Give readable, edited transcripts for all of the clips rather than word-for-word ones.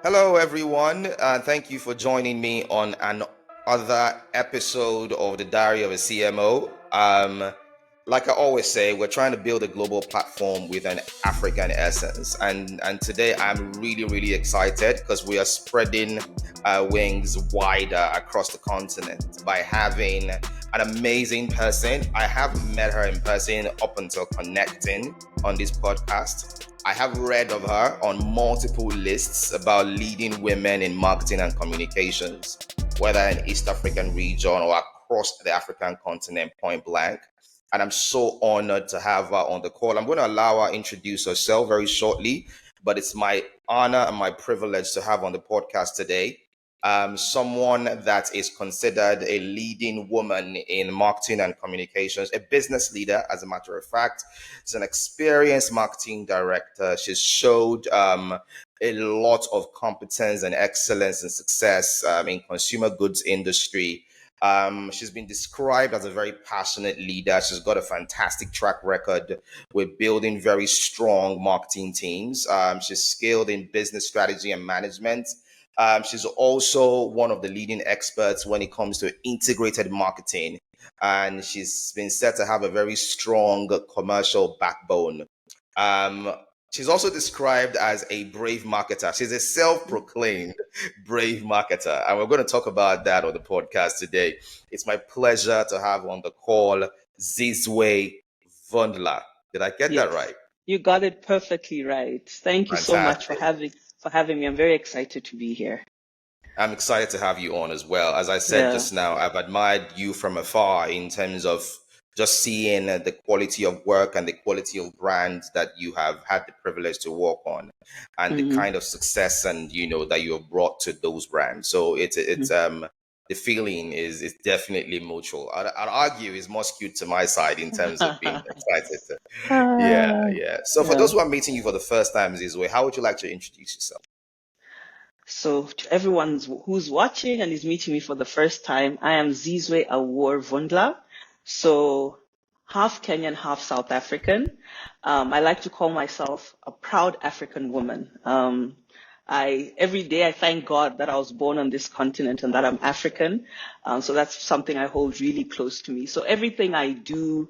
Hello, everyone. Thank you for joining me on another episode of the Diary of a CMO. Like I always say, we're trying to build a global platform with an African essence, and today I'm really excited because we are spreading our wings wider across the continent by having an amazing person. I haven't met her in person up until connecting on this podcast. I have read of her on multiple lists about leading women in marketing and communications, whether in East African region or across the African continent, point blank. And I'm so honored to have her on the call. I'm going to allow her to introduce herself very shortly, but it's my honor and my privilege to have on the podcast today someone that is considered a leading woman in marketing and communications, a business leader, as a matter of fact. She's an experienced marketing director. She's showed a lot of competence and excellence and success in consumer goods industry. She's been described as a very passionate leader. She's got a fantastic track record with building very strong marketing teams. She's skilled in business strategy and management. She's also one of the leading experts when it comes to integrated marketing, and she's been said to have a very strong commercial backbone. She's also described as a brave marketer. She's a self-proclaimed brave marketer, and we're going to talk about that on the podcast today. It's my pleasure to have on the call Zizwe Vundla. Did I get that right? You got it perfectly right. Thank you so much for having me. I'm very excited to be here. I'm excited to have you on as well. As I said just now, I've admired you from afar in terms of just seeing the quality of work and the quality of brands that you have had the privilege to work on, and the kind of success and that you have brought to those brands. So it's the feeling is definitely mutual. I'd argue is more skewed to my side in terms of being excited. Yeah. So for those who are meeting you for the first time, Zizwe, how would you like to introduce yourself? So to everyone who's watching and is meeting me for the first time, I am Zizwe Awuor Vundla. So half Kenyan, half South African. I like to call myself a proud African woman. Every day I thank God that I was born on this continent and that I'm African. So that's something I hold really close to me. So everything I do,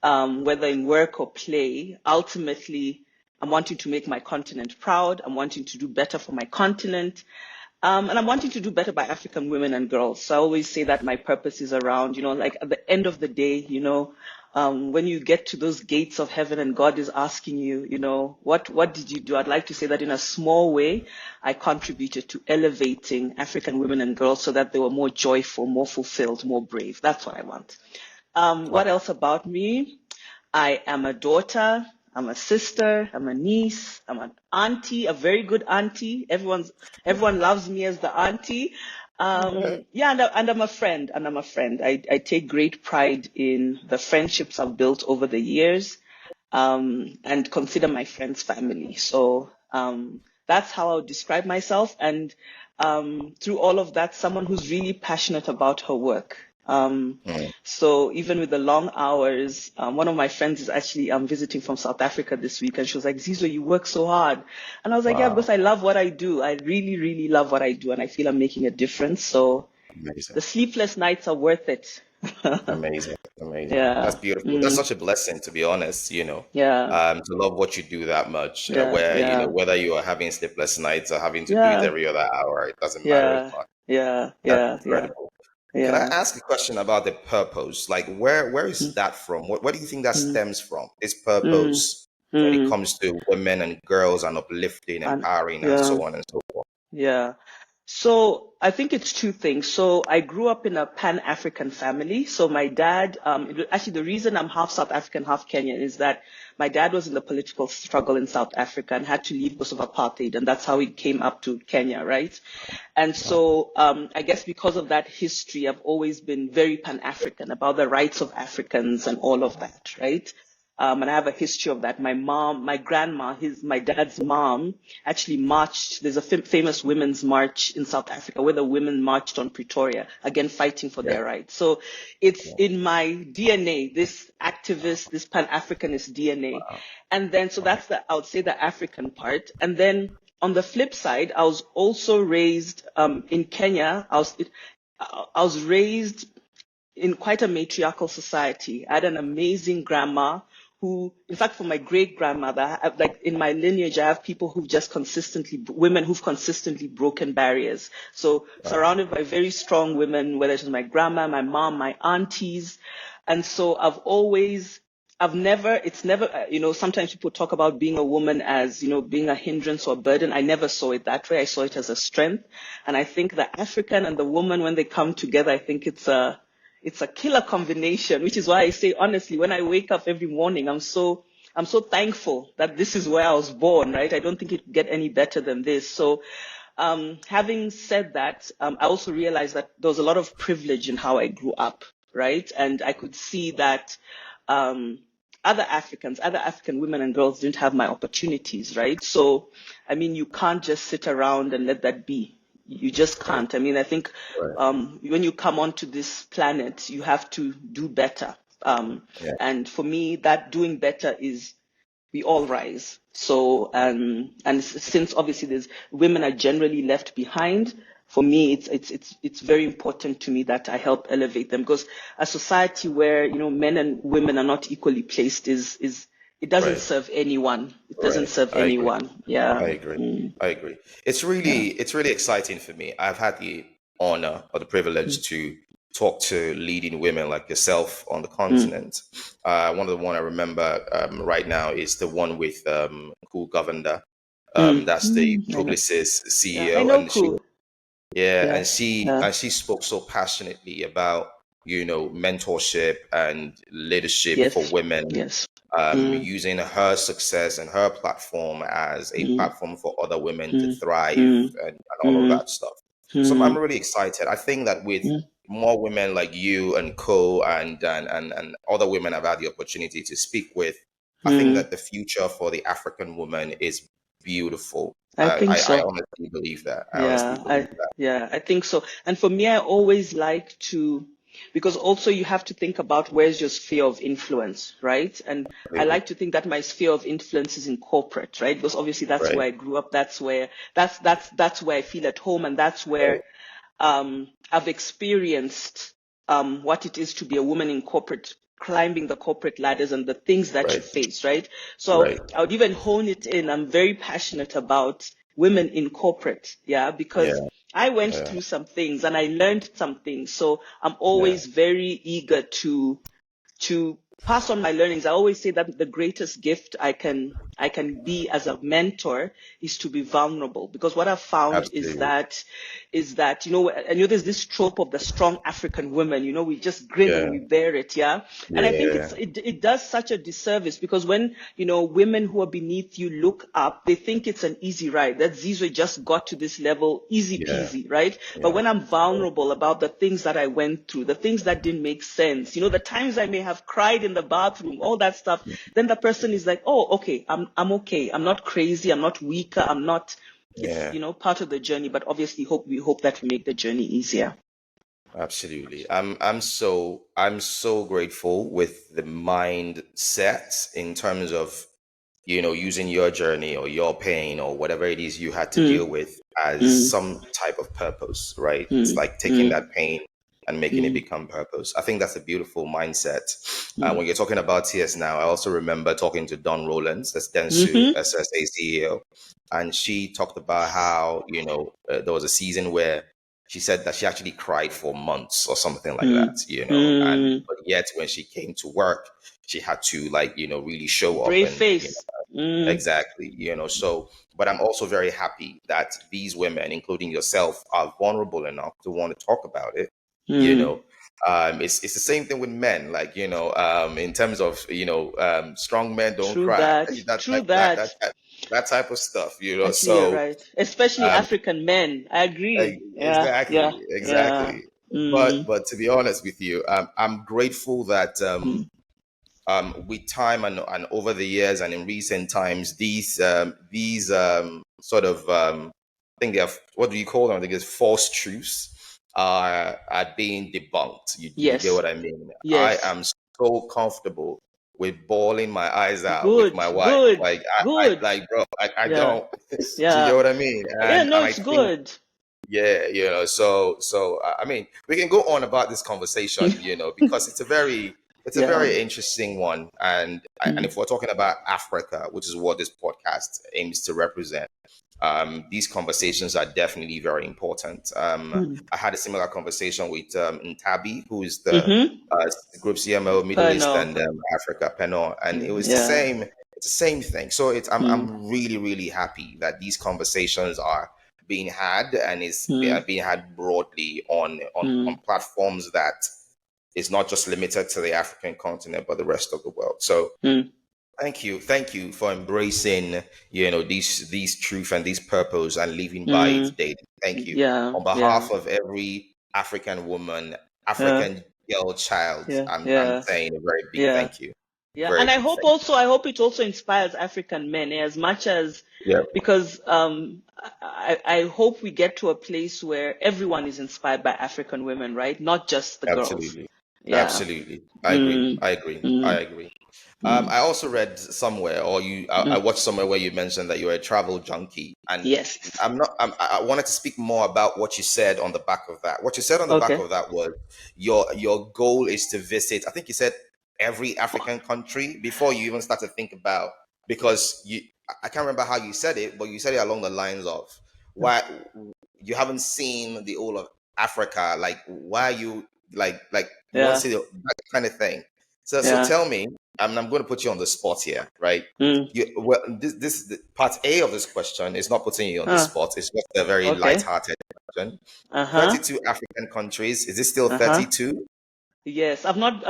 whether in work or play, ultimately I'm wanting to make my continent proud. I'm wanting to do better for my continent. And I'm wanting to do better by African women and girls. So I always say that my purpose is around, like at the end of the day, when you get to those gates of heaven and God is asking you, what did you do? I'd like to say that in a small way, I contributed to elevating African women and girls so that they were more joyful, more fulfilled, more brave. That's what I want. What else about me? I am a daughter. I'm a sister, I'm a niece, I'm an auntie, a very good auntie. Everyone loves me as the auntie. And I'm a friend, I take great pride in the friendships I've built over the years, and consider my friends family. So, that's how I would describe myself. And, through all of that, someone who's really passionate about her work. So even with the long hours, one of my friends is actually visiting from South Africa this week, and she was like, Zizwe, you work so hard. And I was like, yeah, because I love what I do. I really love what I do, and I feel I'm making a difference. So the sleepless nights are worth it. Amazing. Yeah. That's beautiful. That's such a blessing, to be honest, to love what you do that much, whether you are having sleepless nights or having to do it every other hour, it doesn't matter. That's incredible. Can I ask a question about the purpose? Like, where is that from? Where do you think that stems from? This purpose when it comes to women and girls and uplifting, empowering, and so on and so forth. Yeah. So I think it's two things. So I grew up in a Pan-African family. So my dad, actually the reason I'm half South African, half Kenyan is that my dad was in the political struggle in South Africa and had to leave because of apartheid. And that's how he came up to Kenya, right? And so I guess because of that history, I've always been very Pan-African about the rights of Africans and all of that, right? And I have a history of that. My mom, my grandma, my dad's mom actually marched. There's a famous women's march in South Africa where the women marched on Pretoria, again, fighting for their rights. So it's in my DNA, this activist, this Pan-Africanist DNA. And then, so that's I would say the African part. And then on the flip side, I was also raised in Kenya. I was raised in quite a matriarchal society. I had an amazing grandma who, in fact, for my great grandmother, like in my lineage, I have people women who've consistently broken barriers. So surrounded by very strong women, whether it was my grandma, my mom, my aunties. And so it's never, sometimes people talk about being a woman as, being a hindrance or burden. I never saw it that way. I saw it as a strength. And I think the African and the woman, when they come together, I think it's a killer combination, which is why I say, honestly, when I wake up every morning, I'm so thankful that this is where I was born, right? I don't think it could get any better than this. So, having said that, I also realized that there was a lot of privilege in how I grew up, right? And I could see that, other African women and girls didn't have my opportunities, right? So, I mean, you can't just sit around and let that be. You just can't. I mean, I think when you come onto this planet, you have to do better. And for me, that doing better is we all rise. So, and since obviously women are generally left behind, for me, it's very important to me that I help elevate them, because a society where, men and women are not equally placed it doesn't serve anyone. It doesn't serve I agree. anyone. Yeah. I agree. I agree. It's really exciting for me. I've had the honor or the privilege to talk to leading women like yourself on the continent. One of the one I remember right now is the one with Zizwe Vundla. That's the I know. Publicis Yeah, I CEO, know. and Cool. Yeah. she spoke so passionately about mentorship and leadership for Yes. women, Yes. using her success and her platform as a platform for other women to thrive and all of that stuff. So I'm really excited. I think that with more women like you and and other women I've had the opportunity to speak with, I think that the future for the African woman is beautiful. I think I so. honestly believe that. I honestly believe that. I think so. And for me, I always like to, because also you have to think about where's your sphere of influence, right? And I like to think that my sphere of influence is in corporate, right? Because obviously that's where I grew up. That's where I feel at home, and that's where I've experienced what it is to be a woman in corporate, climbing the corporate ladders and the things that you face, right? So I would even hone it in. I'm very passionate about women in corporate, because I went through some things and I learned some things. So I'm always very eager to pass on my learnings. I always say that the greatest gift I can be as a mentor is to be vulnerable, because what I've found is that there's this trope of the strong African woman, we just grin and we bear it, and I think it does such a disservice, because when women who are beneath you look up, they think it's an easy ride, that Zizwe just got to this level easy peasy, right? But when I'm vulnerable about the things that I went through, the things that didn't make sense, the times I may have cried in the bathroom, all that stuff, then the person is like, oh, okay, I'm okay. I'm not crazy. I'm not weaker. I'm not, it's, part of the journey, but obviously we hope that we make the journey easier. Absolutely. I'm so grateful with the mindset in terms of, using your journey or your pain or whatever it is you had to deal with as some type of purpose, right? It's like taking that pain and making it become purpose. I think that's a beautiful mindset. When you're talking about tears now, I also remember talking to Dawn Rowlands, that's Dentsu SSA CEO, and she talked about how, there was a season where she said that she actually cried for months or something like that, and but yet when she came to work, she had to really show up brave and face. exactly, so, but I'm also very happy that these women, including yourself, are vulnerable enough to want to talk about it. It's the same thing with men, in terms of strong men don't True cry, that. True that. that type of stuff, Actually, you're right. Especially African men. I agree. Exactly. But to be honest with you, I'm grateful that with time and over the years and in recent times, these sort of I think they have, what do you call them? I think it's false truths are being debunked. You get what I mean? Yes. I am so comfortable with bawling my eyes out with Good, my wife. good, Like good. like bro, I Yeah, don't. Do you get yeah, what I mean? yeah. And No, I it's think, good. yeah, so I mean, we can go on about this conversation, because it's a Yeah. very interesting one, and Mm, if we're talking about Africa, which is what this podcast aims to represent, these conversations are definitely very important. mm. I had a similar conversation with Ntabi, who is the Mm-hmm. Group CMO, Middle East No. and Africa, Penor, and it was the Yeah. same. It's the same thing. So Mm, I'm really really happy that these conversations are being had, and is mm, being had broadly on mm, platforms that is not just limited to the African continent but the rest of the world. So mm, thank you for embracing, these truth and these purpose and living by it mm. daily. Thank you Yeah. on Yeah. behalf of every African woman, Yeah. African girl, child. Yeah. I'm Yeah. saying a very big Yeah. thank you, Yeah. very And big thank I hope it also inspires African men as much as you. Yeah, because I hope we get to a place where everyone is inspired by African women, right? Not just the girls. absolutely, Yeah. absolutely. I agree. Mm, I agree. I mm, agree. mm, I also read somewhere, or I mm. watched somewhere where you mentioned that you're a travel junkie, and Yes. I'm not. I wanted to speak more about what you said on the back of that. What you said on the back Okay. of that was your goal is to visit. I think you said every African country before you even start to think about, because I can't remember how you said it, but you said it along the lines of why you haven't seen the whole of Africa. Like why you like you want to Yeah. see that kind of thing. So Yeah. tell me, I'm going to put you on the spot here, right? Mm. Well, this part A of this question is not putting you on the Huh. spot. It's just a very Okay. light-hearted question. Uh-huh. 32 African countries. Is it still Uh-huh. 32? Yes. I've not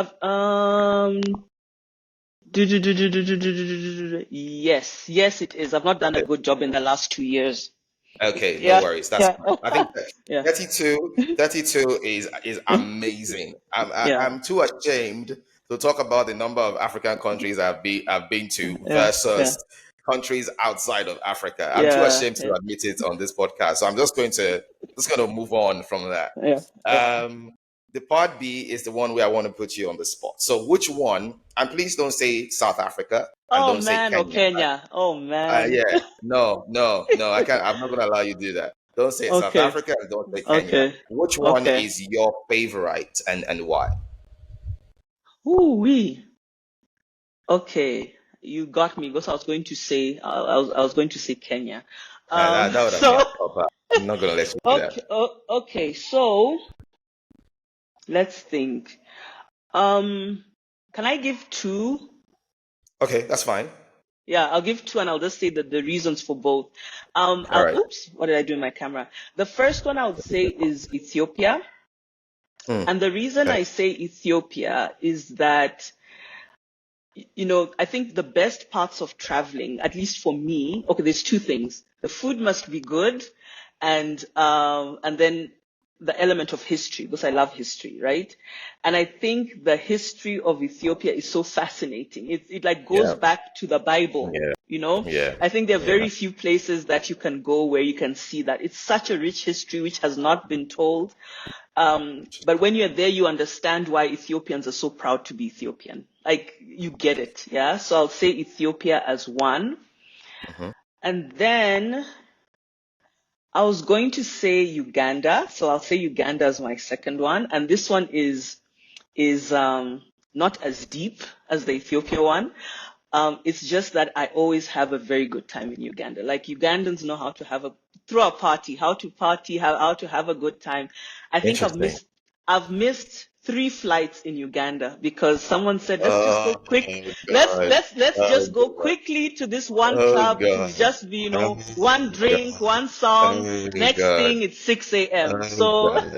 Yes, it is. I've not done a good job in the last 2 years. Okay, no Yeah. worries. That's Yeah. fine. I think that Yeah. 32 is amazing. Yeah. I'm too ashamed to talk about the number of African countries I've been to Yeah. Yeah. versus countries outside of Africa. I'm too Yeah. ashamed to Yeah. admit it on this podcast. So I'm just going to move on from that. Yeah. Yeah. The part B is the one where I want to put you on the spot. So which one? And please don't say South Africa and Oh don't say man, or Kenya. Kenya. Oh man. Yeah, no, no, no. I can't. I'm not going to allow you to do that. Don't say South Okay. Africa and don't say Kenya. Okay. Which one Okay. is your favorite and why? Ooh wee. Okay. You got me because I was going to say Kenya. That would have been So a cop out. I'm not going to let you do that. okay. Okay. So let's think. Can I give two? Okay, that's fine. Yeah, I'll give two and I'll just say the reasons for both. All right. Oops, what did I do in my camera? The first one I would say is Ethiopia. Hmm. And the reason Okay. I say Ethiopia is that, I think the best parts of traveling, at least for me, okay, there's two things. The food must be good and then the element of history, because I love history, right? And I think the history of Ethiopia is so fascinating. It like goes Yeah. back to the Bible, Yeah. Yeah. I think there are Yeah. very few places that you can go where you can see that. It's such a rich history which has not been told. But when you're there, you understand why Ethiopians are so proud to be Ethiopian. Like you get it, yeah? So I'll say Ethiopia as one. Mhm. And then I was going to say Uganda, so I'll say Uganda as my second one, and this one is not as deep as the Ethiopia one. It's just that I always have a very good time in Uganda. Like Ugandans know how to throw a party, how to have a good time. I think Interesting. I've missed 3 flights in Uganda because someone said, let's just go Oh quick. God. Let's Oh just go God. quickly to this one Oh club. It will God. just be, Oh one drink, God. one song. Oh Next God. thing it's 6 a.m. Oh So, God.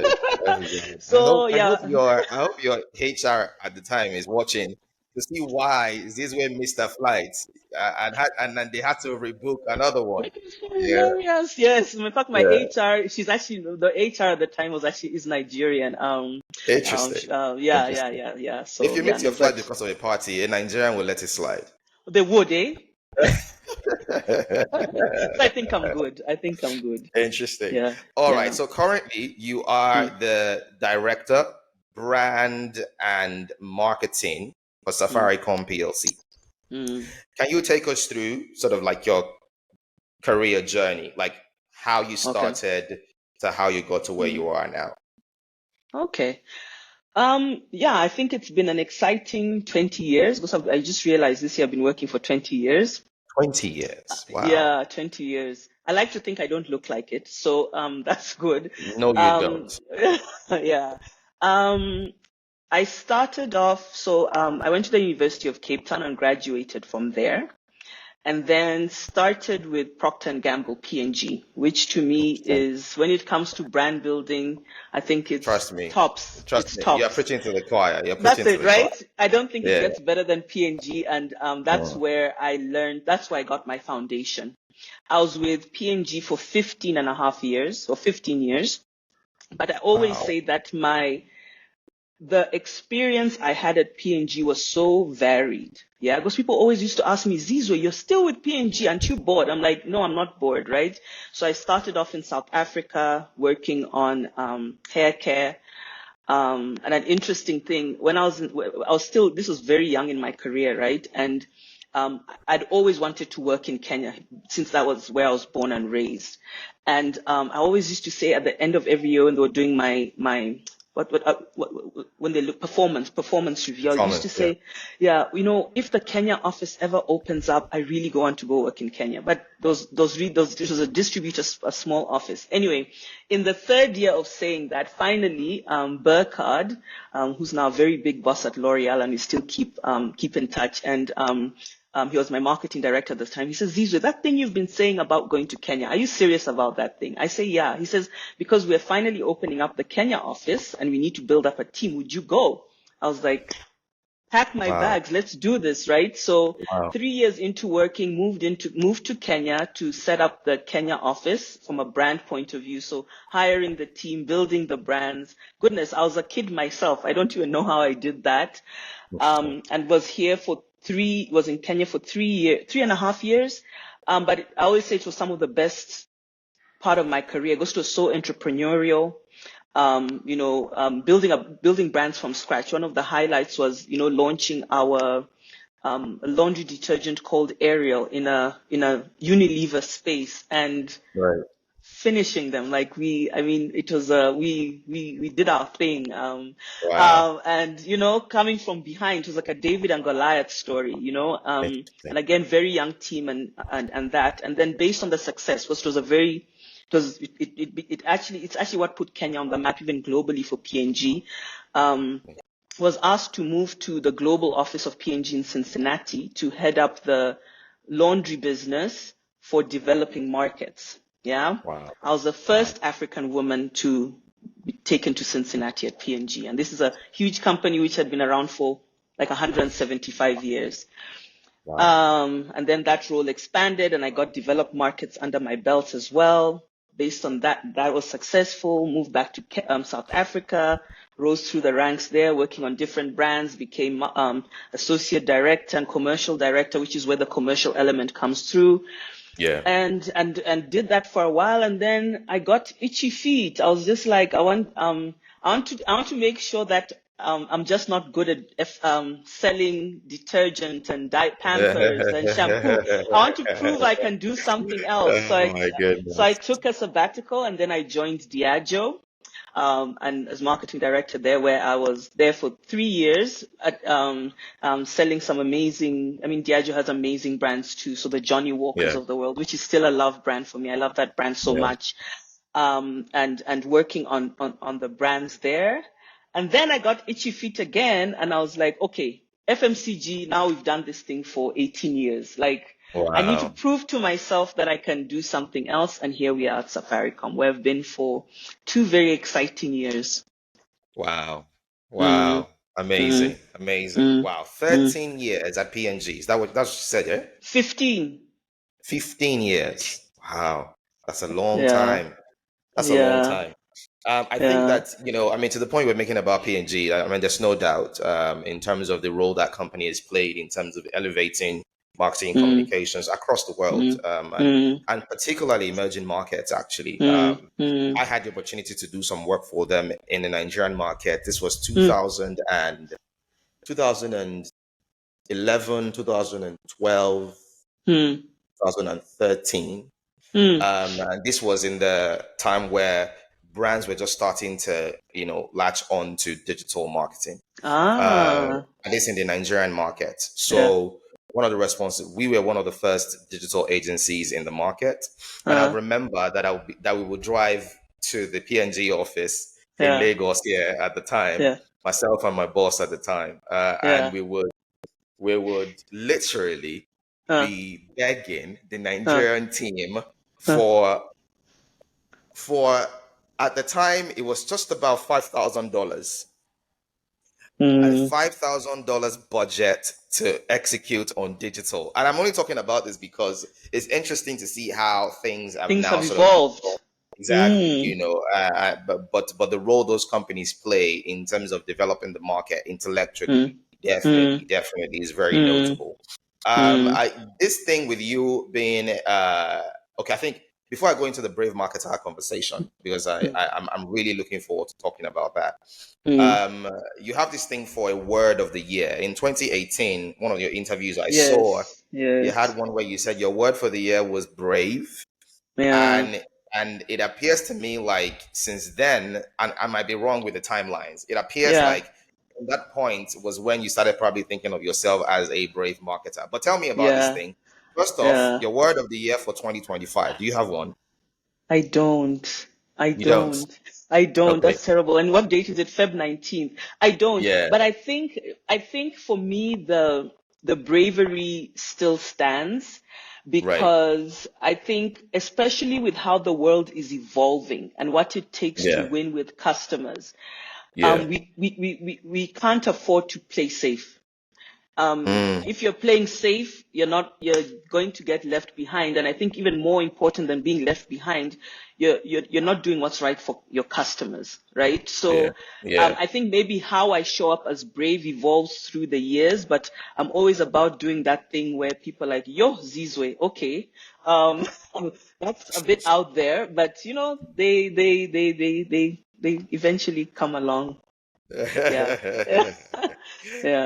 Oh God. so I hope yeah. your HR at the time is watching to see why Zizwe missed a flight, and then they had to rebook another one. Yeah. Hilarious. Yes. In fact, my Yeah. HR, the HR at the time is Nigerian. Interesting. Interesting. Yeah. If So you yeah, miss no, your flight but because of a party, a Nigerian will let it slide. they would, eh? So I think I'm good. I think I'm good. Interesting. Yeah. All right. Yeah. So currently, you are Mm, the director, brand and marketing for Mm. Safaricom PLC. Mm. Can you take us through sort of like your career journey, like how you Okay. started to how you got to where Mm. you are now? Okay. Yeah, I think it's been an exciting 20 years because I just realized this year I've been working for 20 years. 20 years. Wow. Yeah, 20 years. I like to think I don't look like it, so that's good. No, you don't. Yeah. Um, I started off, I went to the University of Cape Town and graduated from there, and then started with Procter and Gamble P&G, which to me Okay. is, when it comes to brand building, I think it's Trust me. tops. Trust It's me. You're tops. preaching to the choir. You're That's preaching to it, the choir. right? I don't think it Yeah. gets better than P&G, and that's Mm. where I learned, that's where I got my foundation. I was with P&G for 15 and a half years, or 15 years, but I always Wow. say that the experience I had at P&G was so varied. Yeah, because people always used to ask me, Zizwe, you're still with P&G, aren't you bored? I'm like, no, I'm not bored, right? So I started off in South Africa working on hair care. And an interesting thing, when I was still, this was very young in my career, right? And I'd always wanted to work in Kenya since that was where I was born and raised. And I always used to say at the end of every year when they were doing my when they look performance review, I used to Performance. Yeah. say, yeah, if the Kenya office ever opens up, I really go on to go work in Kenya. But this was a distributor, a small office. Anyway, in the third year of saying that, finally, Burkhard, who's now a very big boss at L'Oreal, and we still keep in touch, and he was my marketing director at the time. He says, Zizwe, that thing you've been saying about going to Kenya, are you serious about that thing? I say, yeah. He says, because we're finally opening up the Kenya office and we need to build up a team. Would you go? I was like, pack my Wow. bags, let's do this, right? So Wow. 3 years into working, moved to Kenya to set up the Kenya office from a brand point of view. So hiring the team, building the brands. Goodness, I was a kid myself. I don't even know how I did that. And was in Kenya for 3.5 years. But I always say it was some of the best part of my career because it was so entrepreneurial. Building brands from scratch. One of the highlights was, launching our laundry detergent called Ariel in a Unilever space and Right. finishing them. Like it was we did our thing. Wow. And coming from behind, it was like a David and Goliath story. Interesting. And again, very young team and that, and then based on the success, was it was a very it's actually what put Kenya on the map even globally for P&G. Was asked to move to the global office of P&G in Cincinnati to head up the laundry business for developing markets. Yeah. Wow. I was the Wow. first African woman to be taken to Cincinnati at P&G. And this is a huge company which had been around for like 175 years. Wow. And then that role expanded and I got developed markets under my belt as well. Based on that was successful, moved back to South Africa, rose through the ranks there, working on different brands, became associate director and commercial director, which is where the commercial element comes through. Yeah. And did that for a while, and then I got itchy feet. I was just like, I want to make sure that I'm just not good at selling detergent and Pampers and shampoo. I want to prove I can do something else. So Oh my I goodness. took a sabbatical, and then I joined Diageo. And as marketing director there, where I was there for 3 years, selling some amazing. I mean, Diageo has amazing brands too. So the Johnny Walkers Yeah. of the world, which is still a love brand for me. I love that brand so Yeah. much. And working on the brands there, and then I got itchy feet again, and I was like, okay, FMCG. Now we've done this thing for 18 years. Like, I need to Wow. prove to myself that I can do something else. And here we are at Safaricom, where I've been for 2 very exciting years. Wow. Mm, Wow. Amazing. mm, Amazing. mm, Wow. mm. 13 years at P&G. Is that what you said, yeah? 15. 15 years. Wow. That's a long Yeah, time. That's a long yeah, time. I think yeah. that, I mean, to the point we're making about P&G, I mean, there's no doubt in terms of the role that company has played in terms of elevating marketing Mm, communications across the world, mm, mm, and particularly emerging markets, actually. mm, mm, I had the opportunity to do some work for them in the Nigerian market. This was mm, 2000 and 2000. 2011, 2012, Mm. 2013. Mm. And this was in the time where brands were just starting to, latch on to digital marketing, Ah. at least in the Nigerian market. Yeah. So one of the responses, we were one of the first digital agencies in the market. And I Uh. remember that that we would drive to the P&G office in Yeah. Lagos here at the time, Yeah. myself and my boss at the time, and Yeah. we would literally Uh. be begging the Uh. Nigerian team Uh. for at the time it was just about $5,000, a Mm. $5,000 budget to execute on digital. And I'm only talking about this because it's interesting to see how things have Things now have sort of evolved. exactly, Mm. but the role those companies play in terms of developing the market intellectually, Mm. Mm. definitely is very Mm. notable. Mm. I this thing with you being okay, I think before I go into the brave marketer conversation, because I'm really looking forward to talking about that. Mm. You have this thing for a word of the year. In 2018, one of your interviews I saw, Yes. you had Yes. one where you said your word for the year was brave. Yeah. And it appears to me like since then, and I might be wrong with the timelines, it appears Yeah. like at that point was when you started probably thinking of yourself as a brave marketer. But tell me about this Yeah. thing. First off, Yeah. your word of the year for 2025. Do you have one? I don't. I You don't. don't. I don't. Okay. That's terrible. And what date is it? Feb 19th. I don't. Yeah. But I think for me the bravery still stands Right. because I think especially with how the world is evolving and what it takes to Yeah. win with customers, Yeah. we can't afford to play safe. Mm, If you're playing safe, you're going to get left behind. And I think even more important than being left behind, you're not doing what's right for your customers, right? yeah. So, Yeah. I think maybe how I show up as brave evolves through the years, but I'm always about doing that thing where people are like, yo, Zizwe, okay. Um, that's a bit out there, but they eventually come along. Yeah.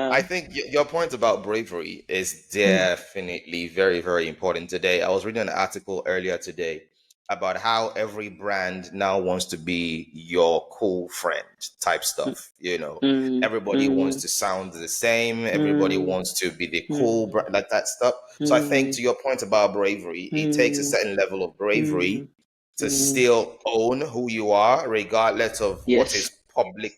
I Yeah. think your point about bravery is Mm, definitely very, very important today. I was reading an article earlier today about how every brand now wants to be your cool friend type stuff. mm, Everybody wants mm, to sound the same. Everybody mm, wants to be the cool, mm, like that stuff. So I think mm, to your point about bravery, it takes a mm, certain level of bravery mm, to mm. still own who you are, regardless of what is Yes, public.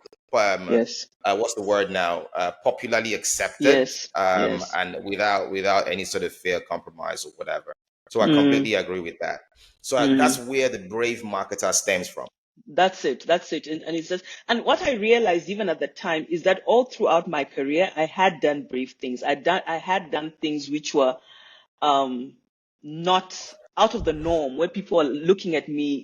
yes, What's the word now? Popularly accepted, yes, yes. and without any sort of fear, compromise, or whatever. So I Mm, completely agree with that. So that's mm. where the brave marketer stems from. That's it. That's it. And it's just, and what I realized even at the time is that all throughout my career, I had done brave things. I had done things which were um, not out of the norm where people are looking at me,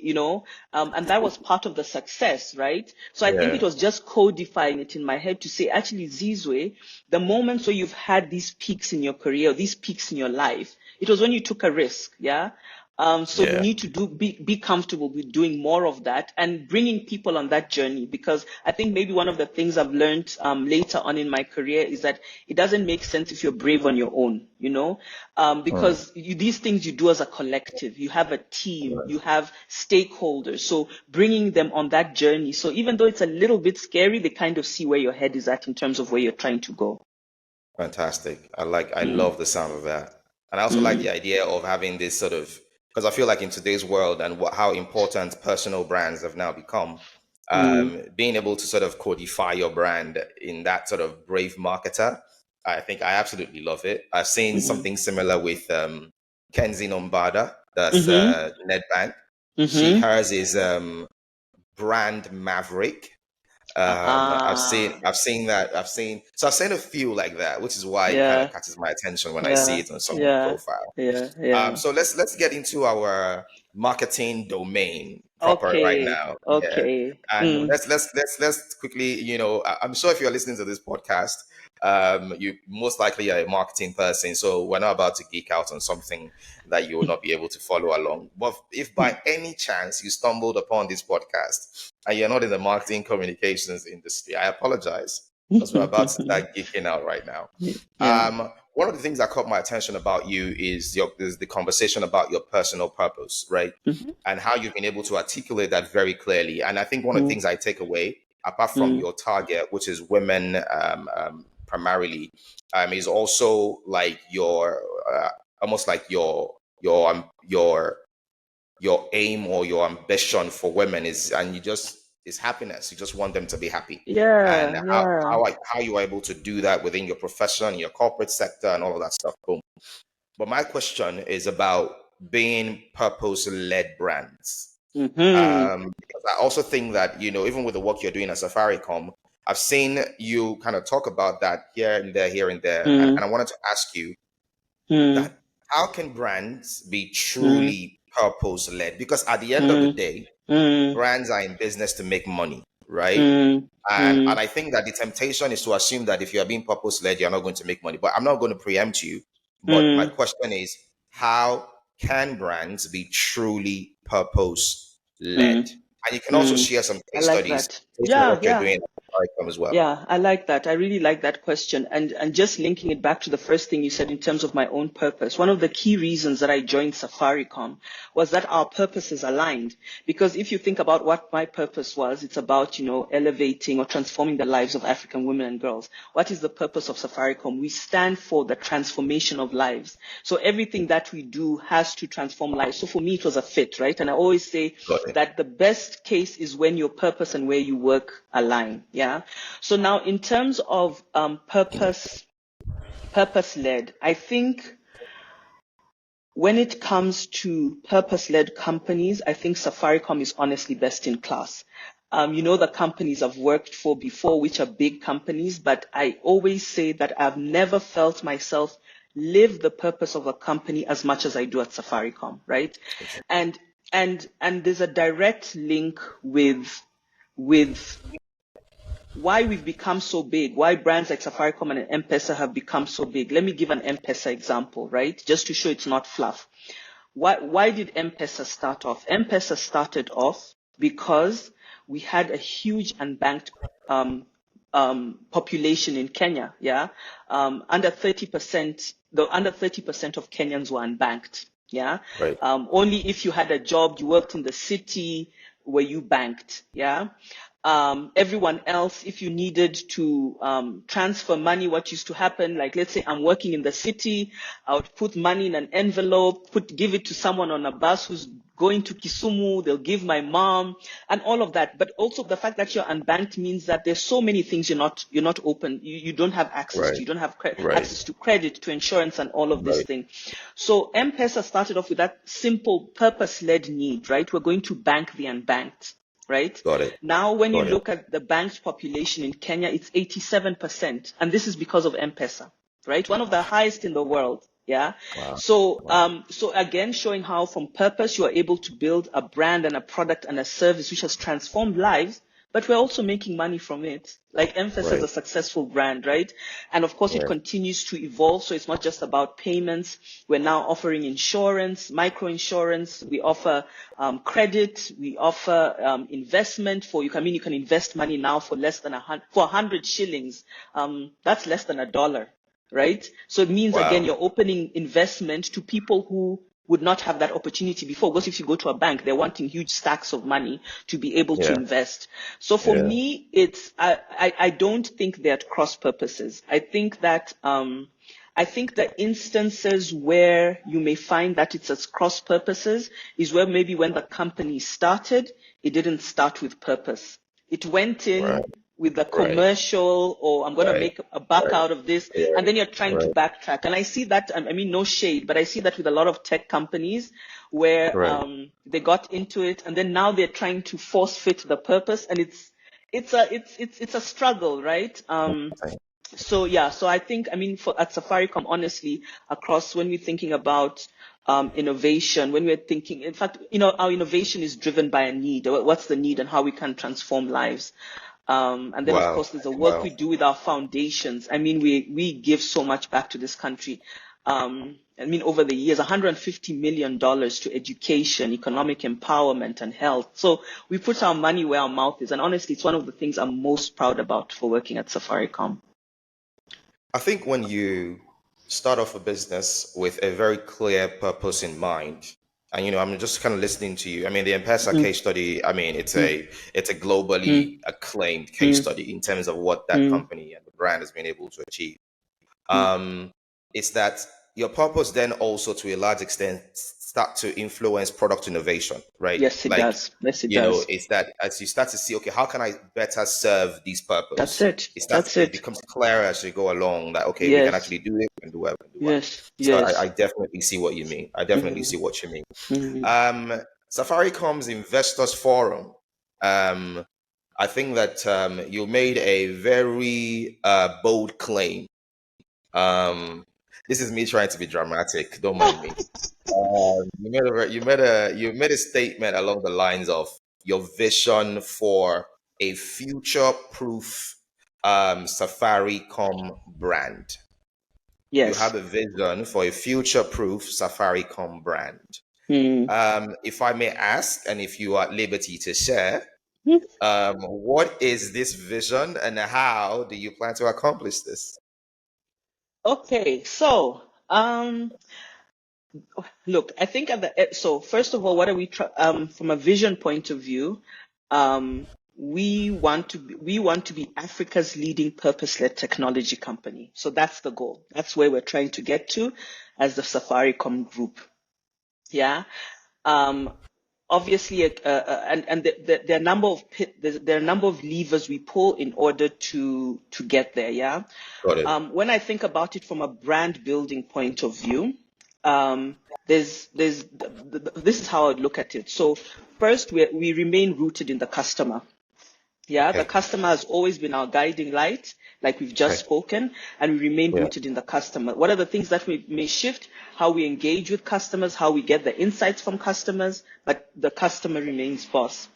and that was part of the success, right? So I think it Yeah, was just codifying it in my head to say, actually, Zizwe, the moments where you've had these peaks in your career, these peaks in your life, it was when you took a risk, yeah? So you yeah. need to be comfortable with doing more of that and bringing people on that journey, because I think maybe one of the things I've learned later on in my career is that it doesn't make sense if you're brave on your own, Mm. because these things you do as a collective, you have a team, you have stakeholders, so bringing them on that journey. So even though it's a little bit scary, they kind of see where your head is at in terms of where you're trying to go. Fantastic. I Mm, love the sound of that. And I also like mm, the idea of having this sort of, because I feel like in today's world and how important personal brands have now become, mm, being able to sort of codify your brand in that sort of brave marketer, I think I absolutely love it. I've seen mm, something similar with Kenzie Nombada, that's mm, Nedbank. mm, Hers is brand maverick. ah, I've seen a few like that, which is why it kind of yeah, catches my attention when I see yeah, it on someone's yeah, profile. yeah, yeah. So let's get into our marketing domain proper right Okay, now. Yeah, okay. and Mm, let's quickly. I'm sure if you're listening to this podcast, you most likely are a marketing person. So we're not about to geek out on something that you will not be able to follow along. But if by any chance you stumbled upon this podcast and you're not in the marketing communications industry, I apologize. because we're about to start geeking out right now. Yeah. One of the things that caught my attention about you is the conversation about your personal purpose, right? Mhm. And how you've been able to articulate that very clearly. And I think one of the Mm, things I take away, apart from mm, your target, which is women primarily, is also like your almost like your aim or your ambition for women is, and you just is happiness. You just want them to be happy, and yeah, yeah. how you are able to do that within your profession, your corporate sector, and all of that stuff. Boom. But my question is about being purpose-led brands. Mm-hmm. Because I also think that, even with the work you're doing at Safaricom, I've seen you kind of talk about that here and there. And, Mm, and I wanted to ask you mm, that how can brands be mm, truly purpose-led? Because at the end of the mm, day, mm, brands are in business to make money, right? mm, And mm, I think that the temptation is to assume that if you are being purpose led, you're not going to make money. But I'm not going to preempt you. But my mm, question is, how can brands be truly purpose led? mm, And you can also mm. share some I case like studies that. based on Yeah, what you're yeah. doing at Safaricom as well. Yeah, I like that. I really like that question. And just linking it back to the first thing you said in terms of my own purpose, one of the key reasons that I joined Safaricom was that our purposes aligned. Because if you think about what my purpose was, it's about, elevating or transforming the lives of African women and girls. What is the purpose of Safaricom? We stand for the transformation of lives. So everything that we do has to transform lives. So for me, it was a fit, right? And I always say Got it. that the best case is when your purpose and where you work align. Yeah. So now in terms of purpose-led, I think when it comes to purpose-led companies, I think Safaricom is honestly best in class. The companies I've worked for before, which are big companies, but I always say that I've never felt myself live the purpose of a company as much as I do at Safaricom, right? And and there's a direct link with why we've become so big, why brands like Safaricom and M-PESA have become so big. Let me give an M-PESA example, right? Just to show it's not fluff. Why did M-PESA start off? M-PESA started off because we had a huge unbanked population in Kenya. Yeah, under 30%. Under 30% of Kenyans were unbanked. Yeah, Right. only if you had a job, you worked in the city, were you banked. Yeah. Everyone else, if you needed to transfer money, what used to happen, like let's say I'm working in the city, I would put money in an envelope, give it to someone on a bus who's going to Kisumu, they'll give my mom and all of that. But also the fact that you're unbanked means that there's so many things you're not open, you don't have access to, Right. you don't have Right. access to credit, to insurance and all of this Right. thing. So M-PESA started off with that simple purpose-led need, right? We're going to bank the unbanked. Right? Got it. Now, when you Got it. look at the banked population in Kenya, it's 87%. And this is because of M-PESA, right? One of the highest in the world. Yeah. Wow. So, Wow. so again, showing how from purpose, you are able to build a brand and a product and a service which has transformed lives, but we're also making money from it. Like M-PESA is Right. a successful brand, right? And of course, it Right. continues to evolve. So it's not just about payments. We're now offering insurance, micro insurance. We offer credit. We offer investment for you. I mean, you can invest money now for less than 100 shillings. That's less than $1, right? So it means again, Wow. you're opening investment to people who would not have that opportunity before. Because if you go to a bank, they're wanting huge stacks of money to be able to Yeah. invest. So for Yeah. me, I don't think they're at cross purposes. I think that the instances where you may find that it's as cross purposes is where maybe when the company started, it didn't start with purpose. It went Right. in with a Right. commercial, or I'm going to Right. make a buck Right. out of this, and then you're trying to Right. backtrack. And I see that, I mean, no shade, but I see that with a lot of tech companies where Right. they got into it, and then now they're trying to force fit the purpose, and it's a struggle, right? Right. So yeah, so I think, I mean, at Safaricom, honestly, across when we're thinking about innovation, when we're thinking, in fact, our innovation is driven by a need. What's the need and how we can transform lives? And then, of Wow. course, there's the work Wow. we do with our foundations. I mean, we give so much back to this country. I mean, over the years, $150 million to education, economic empowerment, and health. So we put our money where our mouth is. And honestly, it's one of the things I'm most proud about for working at Safaricom. I think when you start off a business with a very clear purpose in mind, and I'm just kind of listening to you. I mean, the M-PESA case study, I mean, it's a globally acclaimed case study in terms of what that company and the brand has been able to achieve. It's that your purpose then also, to a large extent, start to influence product innovation, right? Yes, it does. Yes, it does. It's that as you start to see, okay, how can I better serve this purpose? That's it. It becomes clearer as you go along that, okay, we can actually do it, we can do well, we can do well. Yes. So I definitely see what you mean. I definitely see what you mean. Safaricom's Investors Forum, I think that you made a very bold claim. This is me trying to be dramatic. Don't mind me. You made a statement along the lines of your vision for a future-proof Safaricom brand. Yes. You have a vision for a future-proof Safaricom brand. If I may ask, and if you are at liberty to share, what is this vision and how do you plan to accomplish this? Okay, so look, I think so first of all, what are we from a vision point of view? We want to be Africa's leading purpose-led technology company. So that's the goal. That's where we're trying to get to as the Safaricom group. Yeah. Obviously, and there are a number of levers we pull in order to get there. Yeah. Got it. When I think about it from a brand building point of view, this is how I look at it. So first, we remain rooted in the customer. Yeah, Okay. the customer has always been our guiding light, like we've just spoken, and we remain rooted in the customer. What are the things that we may shift? How we engage with customers, how we get the insights from customers, but the customer remains boss.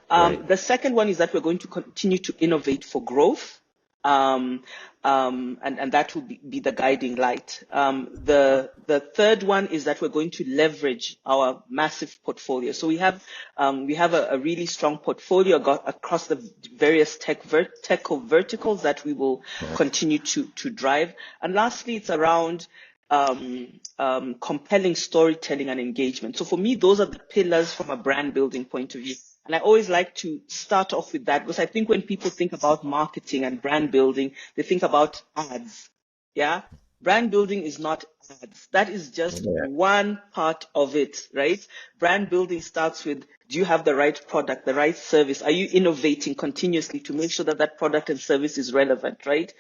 The second one is that we're going to continue to innovate for growth. And that will be the guiding light. The third one is that we're going to leverage our massive portfolio. So we have a really strong portfolio across the various tech verticals that we will continue to drive. And lastly, it's around compelling storytelling and engagement. So for me, those are the pillars from a brand building point of view. And I always like to start off with that because I think when people think about marketing and brand building, they think about ads. Yeah. Brand building is not ads. That is just one part of it, right? Brand building starts with, do you have the right product, the right service? Are you innovating continuously to make sure that that product and service is relevant, right?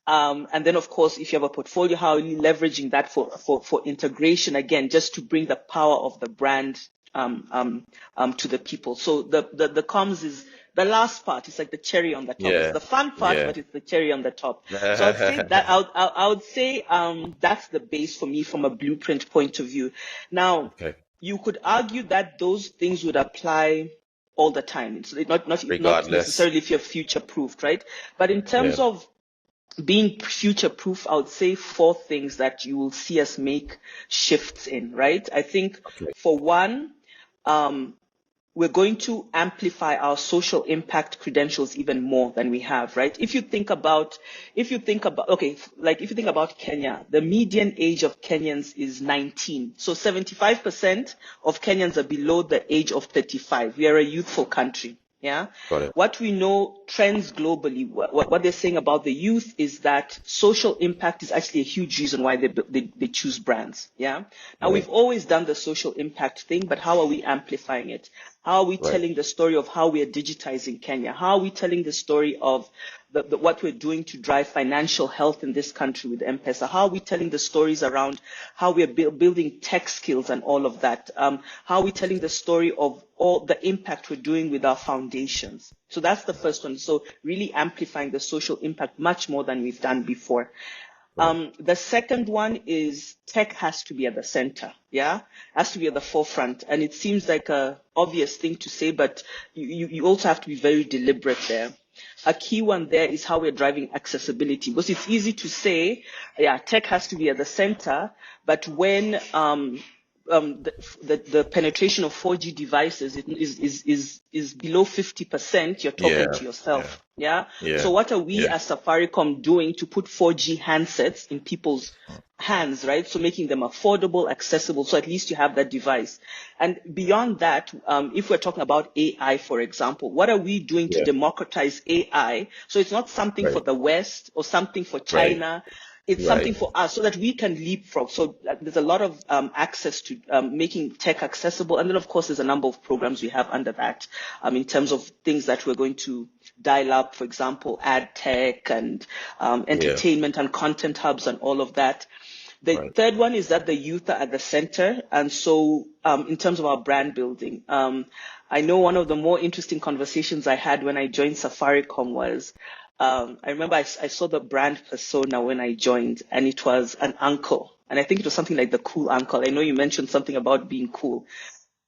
And then, of course, if you have a portfolio, how are you leveraging that for integration, again, just to bring the power of the brand to the people. So the comms is the last part. It's like the cherry on the top. It's the fun part, but it's the cherry on the top. So I'd say that I would say that's the base for me from a blueprint point of view. Now, you could argue that those things would apply all the time. It's not necessarily if you're future proofed, right? But in terms of being future proof, I would say 4 things that you will see us make shifts in, right? I think for one, we're going to amplify our social impact credentials even more than we have, right? If you think about Kenya, the median age of Kenyans is 19. So 75% of Kenyans are below the age of 35. We are a youthful country. Yeah. What we know trends globally, what they're saying about the youth is that social impact is actually a huge reason why they choose brands. Yeah. Now we've always done the social impact thing, but how are we amplifying it? How are we telling the story of how we are digitizing Kenya? How are we telling the story of what we're doing to drive financial health in this country with M-PESA? How are we telling the stories around how we are building tech skills and all of that? How are we telling the story of all the impact we're doing with our foundations? So that's the first one. So really amplifying the social impact much more than we've done before. The second one is tech has to be at the center, has to be at the forefront. And it seems like a obvious thing to say, but you also have to be very deliberate there. a key one there is how we're driving accessibility, because it's easy to say, yeah, tech has to be at the center, but when the penetration of 4G devices is below 50%, you're talking Yeah. to yourself. Yeah. Yeah. So what are we Yeah. as Safaricom doing to put 4G handsets in people's hands, right? So making them affordable, accessible, so at least you have that device. And beyond that, if we're talking about AI, for example, what are we doing to Yeah. democratize AI? So it's not something for Right. the West or something for Right. China. It's something Right. for us so that we can leapfrog. So there's a lot of access to making tech accessible. And then, of course, there's a number of programs we have under that in terms of things that we're going to dial up, for example, ad tech and Yeah. entertainment and content hubs and all of that. The Right. third one is that the youth are at the center. And so in terms of our brand building, I know one of the more interesting conversations I had when I joined Safaricom was, I remember I saw the brand persona when I joined, and it was an uncle. And I think it was something like the cool uncle. I know you mentioned something about being cool.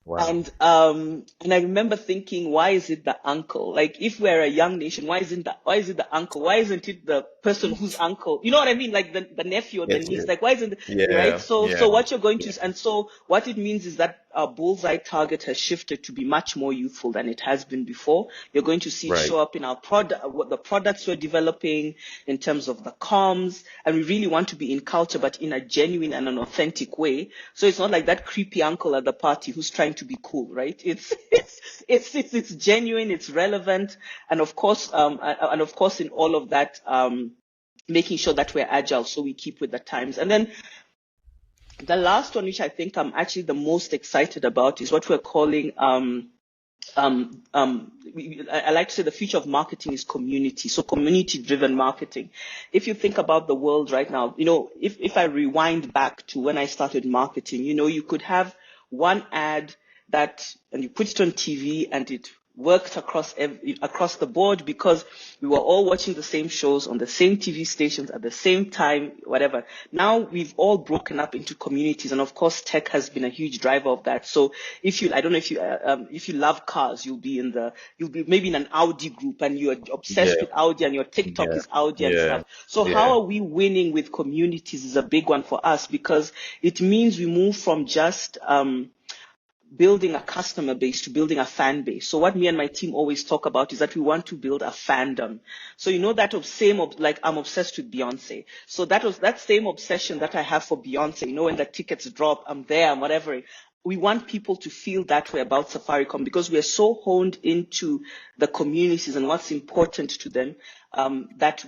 Wow. And I remember thinking, why is it the uncle? Like, if we're a young nation, why isn't it the uncle? Why isn't it the person whose uncle? You know what I mean? Like the nephew or the Yes. niece. Like, why isn't it, right? Yeah. So Yeah. what you're going Yeah. to, and so what it means is that our bullseye target has shifted to be much more youthful than it has been before. You're going to see it Right. show up in our product, what the products we're developing in terms of the comms, and we really want to be in culture, but in a genuine and an authentic way. So it's not like that creepy uncle at the party who's trying to be cool, right? It's genuine, it's relevant, and of course, in all of that, making sure that we're agile, so we keep with the times. And then the last one, which I think I'm actually the most excited about, is what we're calling I like to say the future of marketing is community. So community-driven marketing. If you think about the world right now, if I rewind back to when I started marketing, you could have one ad and you put it on TV and it worked across the board because we were all watching the same shows on the same TV stations at the same time, whatever. Now we've all broken up into communities, and of course tech has been a huge driver of that. So I don't know if you love cars, you'll be maybe in an Audi group and you're obsessed Yeah. with Audi and your TikTok Yeah. is Audi and Yeah. stuff. So Yeah. how are we winning with communities is a big one for us, because it means we move from just building a customer base to building a fan base. So what me and my team always talk about is that we want to build a fandom. So like I'm obsessed with Beyonce. So that same obsession that I have for Beyonce, when the tickets drop, I'm there and whatever. We want people to feel that way about Safaricom, because we are so honed into the communities and what's important to them, that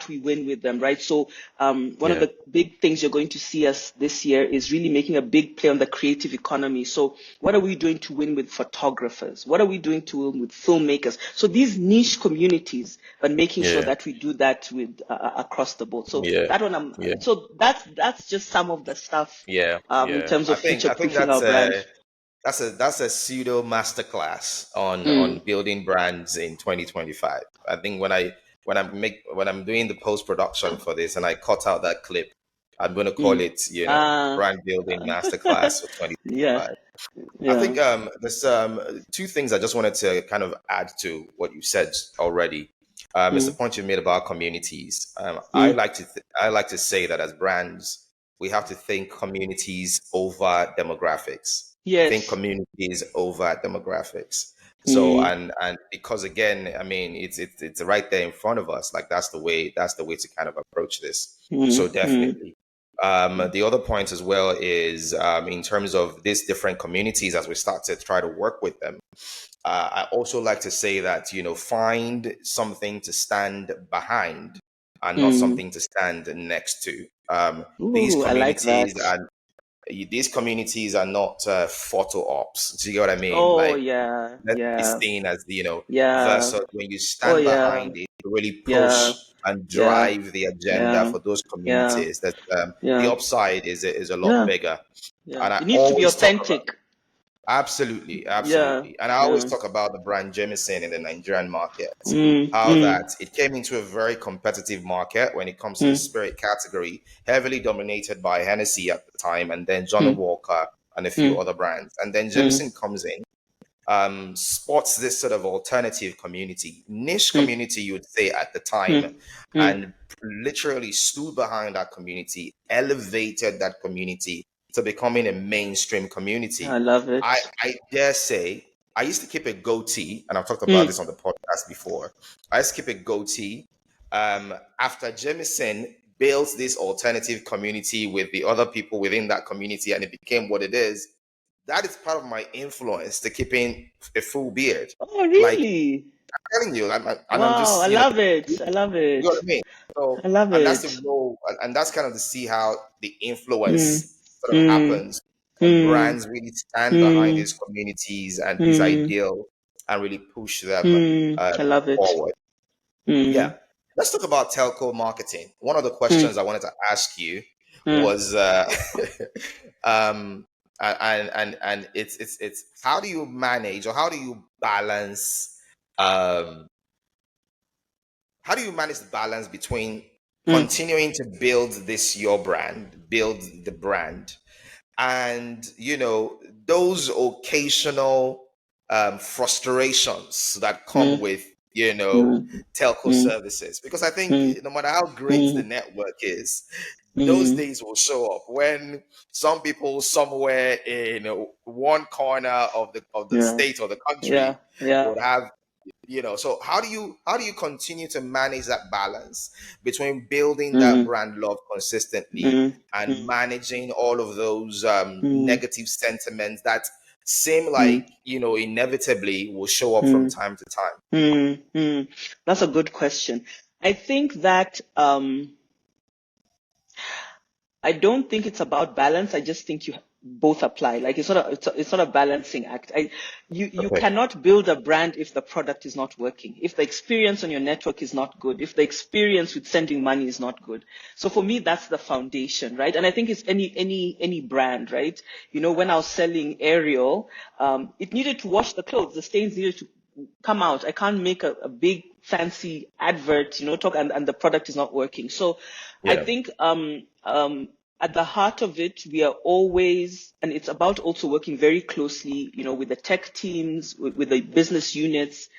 we win with them, right? So one of the big things you're going to see us this year is really making a big play on the creative economy. So what are we doing to win with photographers? What are we doing to win with filmmakers? So these niche communities, but making sure that we do that with across the board. So that one, so that's just some of the stuff in terms of I think future-proofing our brand. that's a pseudo masterclass on building brands in 2025. I think when I'm doing the post production for this and I cut out that clip, I'm going to call it brand building masterclass for 2025. I think there's two things I just wanted to kind of add to what you said already. It's the point you made about communities. I like to say that as brands, we have to think communities over demographics. Yes. Think communities over demographics. So and because again, I mean, it's right there in front of us. Like that's the way to kind of approach this. So definitely. The other point as well is in terms of these different communities, as we start to try to work with them, I also like to say that, find something to stand behind and not something to stand next to. These communities are not photo ops. Do you get what I mean? Let's be seen as versus when you stand behind it, to really push and drive the agenda for those communities. That the upside is a lot bigger. And I it needs to be always talk authentic. about absolutely. And I always talk about the brand Jameson in the Nigerian market. How that it came into a very competitive market when it comes to the spirit category, heavily dominated by Hennessy at the time, and then Johnny Walker and a few other brands. And then Jameson comes in sports this sort of alternative community, niche mm, community, you would say at the time, mm, mm. and literally stood behind that community, elevated that community to becoming a mainstream I community. love I, it. I dare say, I used to keep a goatee, and I've talked about this Mm, on the podcast before. I used to keep a goatee after Jameson built this alternative community with the other people within that community, and it became what it is. That is part of my influence to keeping a full beard. oh, Like really? I'm telling you, and I'm Wow, I just, love it. I love you know it. what I mean? So, I love and that's the it. role, and that's kind of to see how the Mm, influence sort of mm, happens when mm, brands really stand behind mm, these communities and these mm, ideals and really push them I love it. forward. Yeah. Mm, Let's talk about telco marketing. One of the mm, questions I wanted to ask you mm, was, um, and it's how do you manage or um, how do you manage the balance between mm, continuing to build this your brand, build the brand, and those occasional frustrations that come mm, with mm, telco mm, services, because I think mm, no matter how great the mm, network is, those mm. days will show up when some people somewhere in one corner of the Yeah, state or the yeah, country yeah. would have, so how do you continue to manage that balance between building that Mm, brand love consistently mm, and mm, managing all of those mm, negative sentiments that seem mm, like inevitably will show up from mm, time to time? mm. That's a good question. I think that I don't think it's about balance. I just think you both apply. Like it's not a balancing act. You Okay. cannot build a brand if the product is not working, if the experience on your network is not good, if the experience with sending money is not good. So for me, that's the foundation, right? And I think it's any brand, right? When I was selling Ariel, it needed to wash the clothes. The stains needed to come out. I can't make a big fancy advert, talk and the product is not working. So I Yeah. think at the heart of it, we are always, and it's about also working very closely, with the tech teams, with the business units.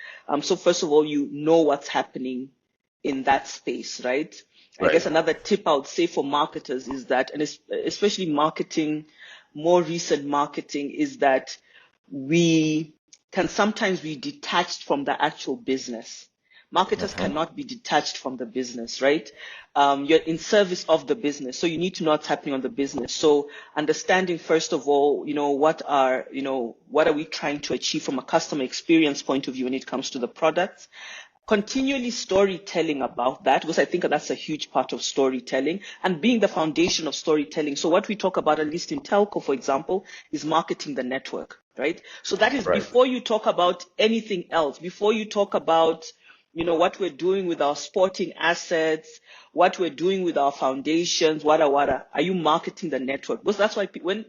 So first of all, you know what's happening in that space, right? I Right. guess another tip I would say for marketers is that, and especially marketing, more recent marketing, is that we can sometimes be detached from the actual business. Marketers Uh-huh. cannot be detached from the business, right? You're in service of the business, so you need to know what's happening on the business. So understanding first of all, what are we trying to achieve from a customer experience point of view when it comes to the products, continually storytelling about that, because I think that's a huge part of storytelling and being the foundation of storytelling. So what we talk about, at least in telco, for example, is marketing the network, right? So that is Right. before you talk about anything else, before you talk about what we're doing with our sporting assets, what we're doing with our foundations, wada. Are you marketing the network? Because that's why when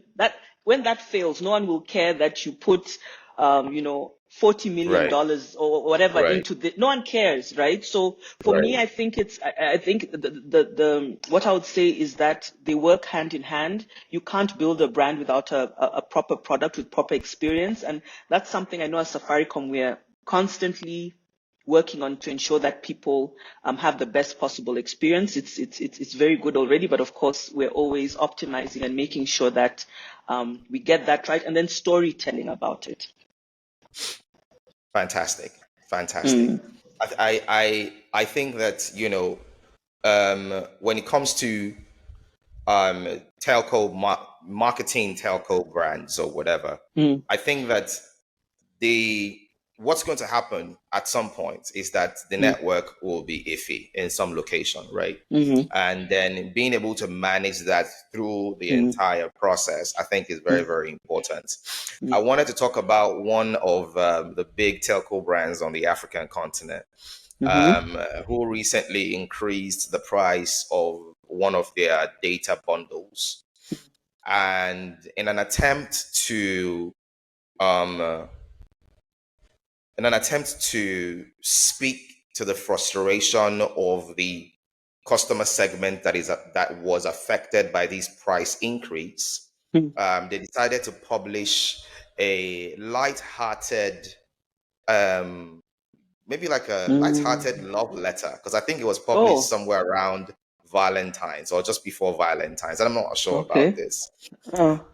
that fails, no one will care that you put $40 million Right. or whatever Right. into the, no one cares, right? So for me, Right. I think the what I would say is that they work hand in hand. You can't build a brand without a proper product with proper experience. And that's something I know as Safaricom, we're constantly working on to ensure that people have the best possible experience. It's very good already, but of course we're always optimizing and making sure that we get that right, and then storytelling about it. Fantastic. Fantastic. Mm, I think that when it comes to marketing telco brands or whatever, mm, I think that the what's going to happen at some point is that the mm, network will be iffy in some location, right? mm, And then being able to manage that through the mm, entire process, I think is very, mm, very important. I mm, wanted to talk about one of the big telco brands on the African continent, mm, who recently increased the price of one of their data bundles. And um, in an attempt to speak to the frustration of the customer segment that was affected by this price increase, mm, they decided to publish a light-hearted, maybe like a light-hearted love letter, because I think it was published Oh, somewhere around Valentine's or just before Valentine's, and I'm not sure about okay. this. Oh,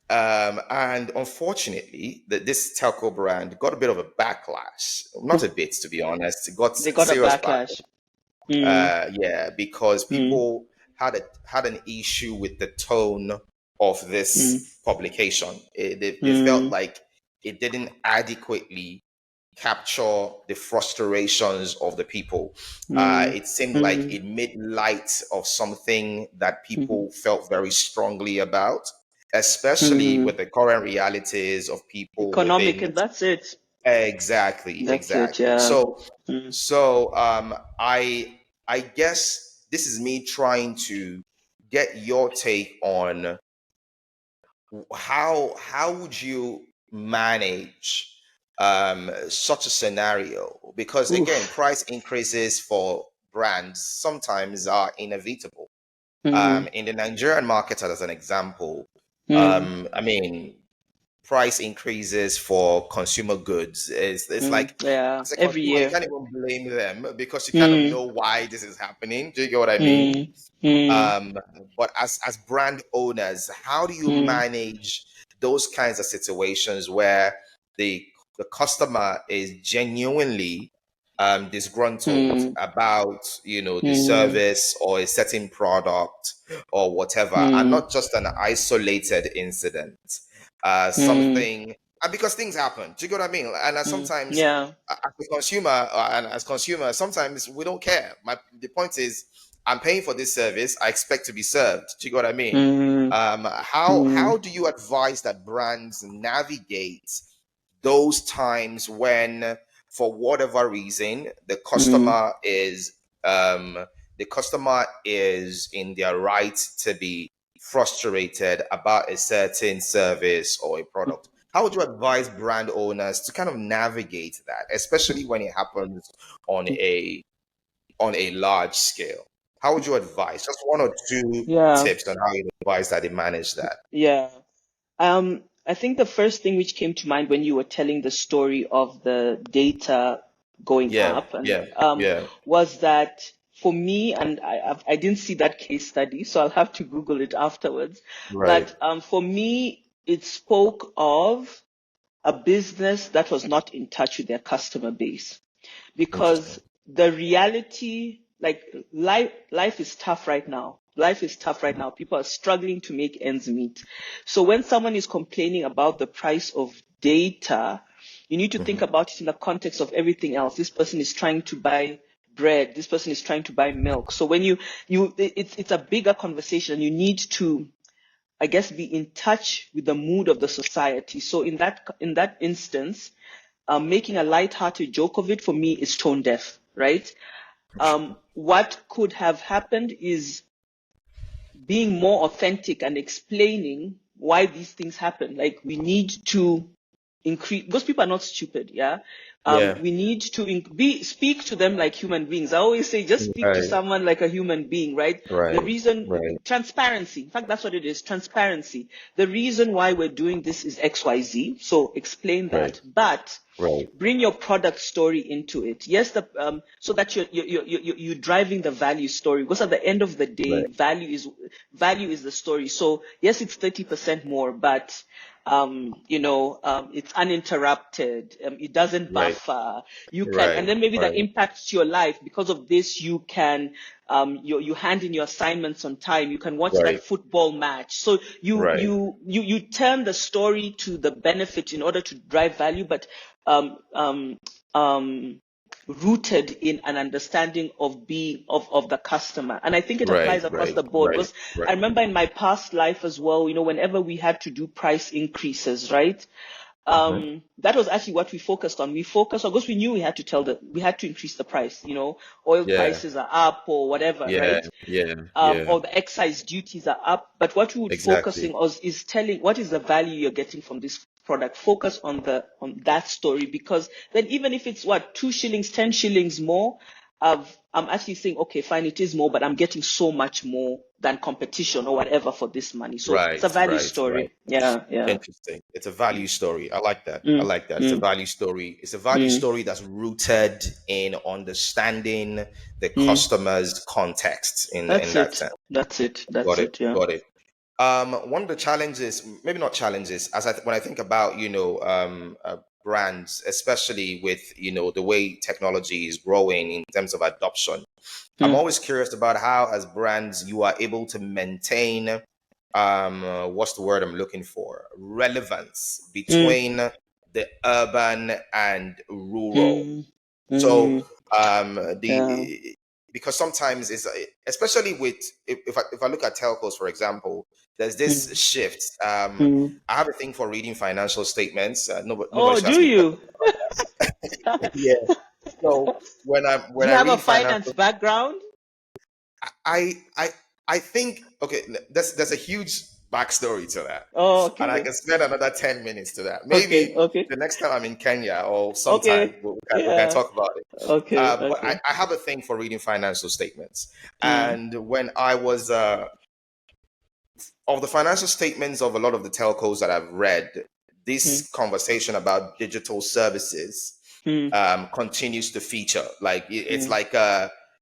Um, and unfortunately, this telco brand got a bit of a backlash. Not a bit, to be honest. It got they got a serious backlash. backlash. Mm, Yeah, because mm, people had an issue with the tone of mm, this publication. They felt mm, like it didn't adequately capture the frustrations of the people. mm, It seemed like mm, it made light of something that mm, people felt very strongly about, especially mm. with the current realities of people Economic, within. and that's it. Exactly, That's it, exactly. yeah. So, Mm, so I guess this is me trying to get your take on how would you manage such a scenario? Because again, oof. price increases for brands sometimes are inevitable. Mm, In the Nigerian market, as an example, mm, I mean, price increases for consumer goods. It's like, yeah, as a every consumer, you year. can't even blame them because you kind of Mm, know why this is happening. Do you get what I mean? mm, mm, Um, but as brand owners, how do you mm, manage those kinds of situations where the the customer is genuinely disgruntled mm, about the mm, service or a certain product or whatever, and mm, not just an isolated incident, mm, something, and because things happen. Do you get what I mean? And sometimes, yeah. as a consumer, and as consumers, sometimes we don't care. The point is, I'm paying for this service. I expect to be served. Do you get what I mean? Mm, How mm, do you advise that brands navigate those times when, for whatever reason, mm, um, the customer is in their right to be frustrated about a certain service or a product? How would you advise brand owners to kind of navigate that, especially when it happens on a large scale? How would you advise? Just one or two yeah, tips on how you advise that they manage that. yeah. I think the first thing which came to mind when you were telling the story of the data going Yeah, up and yeah, yeah. was that for me, and I didn't see that case study, so I'll have to Google it afterwards. Right. But for me, it spoke of a business that was not in touch with their customer base, Interesting. because the reality, like life is tough right now. Life is tough right now. People are struggling to make ends meet. So when someone is complaining about the price of data, you need to think Hmm. about it in the context of everything else. This person is trying to buy bread. This person is trying to buy milk. So when it's a bigger conversation. You need to, I guess, be in touch with the mood of the society. So in that instance, making a light-hearted joke of it for me is tone deaf, right? What could have happened is being more authentic and explaining why these things happen. Like, we need to increase, because people are not stupid, yeah. Yeah. We need to speak to them like human beings. I always say, just speak to Right. someone like a human being, right? The Right. reason, Right. transparency. In fact, that's what it is, transparency. The reason why we're doing this is XYZ. So explain Right. that, but Right. bring your product story into it. Yes, so that you're driving the value story. Because at the end of the day, Right. value is the story. So yes, it's 30% more, but it's uninterrupted. It doesn't Right. buffer. You can, and Right. then maybe the Right. impact to your life because of this. You can, you hand in your assignments on time. You can watch that Right. football match. So you Right. you you you turn the story to the benefit in order to drive value, but um, um, um, rooted in an understanding of the customer. And I think it Right. applies across Right. the board, Right. because I Right. remember in my past life as well, whenever we had to do price increases, right? Hmm. That was actually what we focused on. We focused on, because we knew we had to increase the price, oil Yeah. prices are up or whatever, Yeah. right? Yeah. Yeah. Or the excise duties are up. But what we would focus Exactly. on is telling what is the value you're getting from this product. Focus on that story, because then even if it's 2 shillings, 10 shillings more, I'm actually saying, okay, fine, it is more, but I'm getting so much more than competition or whatever for this money. So it's Right, a value right, right. story. Yeah, yeah. Interesting. It's a value story. I like that. I Mm, like that. It's a mm, value story. It's a value mm, story that's rooted in understanding the mm. customer's context in That's that it. sense. That's it. Got That's it. it. Yeah. Got it. One of the challenges, maybe not challenges, when I think about brands, especially with the way technology is growing in terms of adoption, I'm Mm, always curious about how, as brands, you are able to maintain what's the word I'm looking for? Relevance mm, between the urban and rural. mm, So mm. Yeah. the because sometimes it's especially with if I look at telcos, for example, there's this Mm, shift. mm. I have a thing for reading financial statements. Nobody Oh, should do ask me you? questions. Yeah. So Do when you I have a read finance financial, background? I I I think, okay, there's a huge backstory to that, Oh, and I okay. can spend another 10 minutes to that. Okay, Maybe okay, the next time I'm in Kenya or sometime okay. we can Yeah. talk about it. Okay, But okay. I have a thing for reading financial statements, Mm, and when I was of the financial statements of a lot of the telcos that I've read, mm, this conversation about digital services mm, continues to feature. Like mm,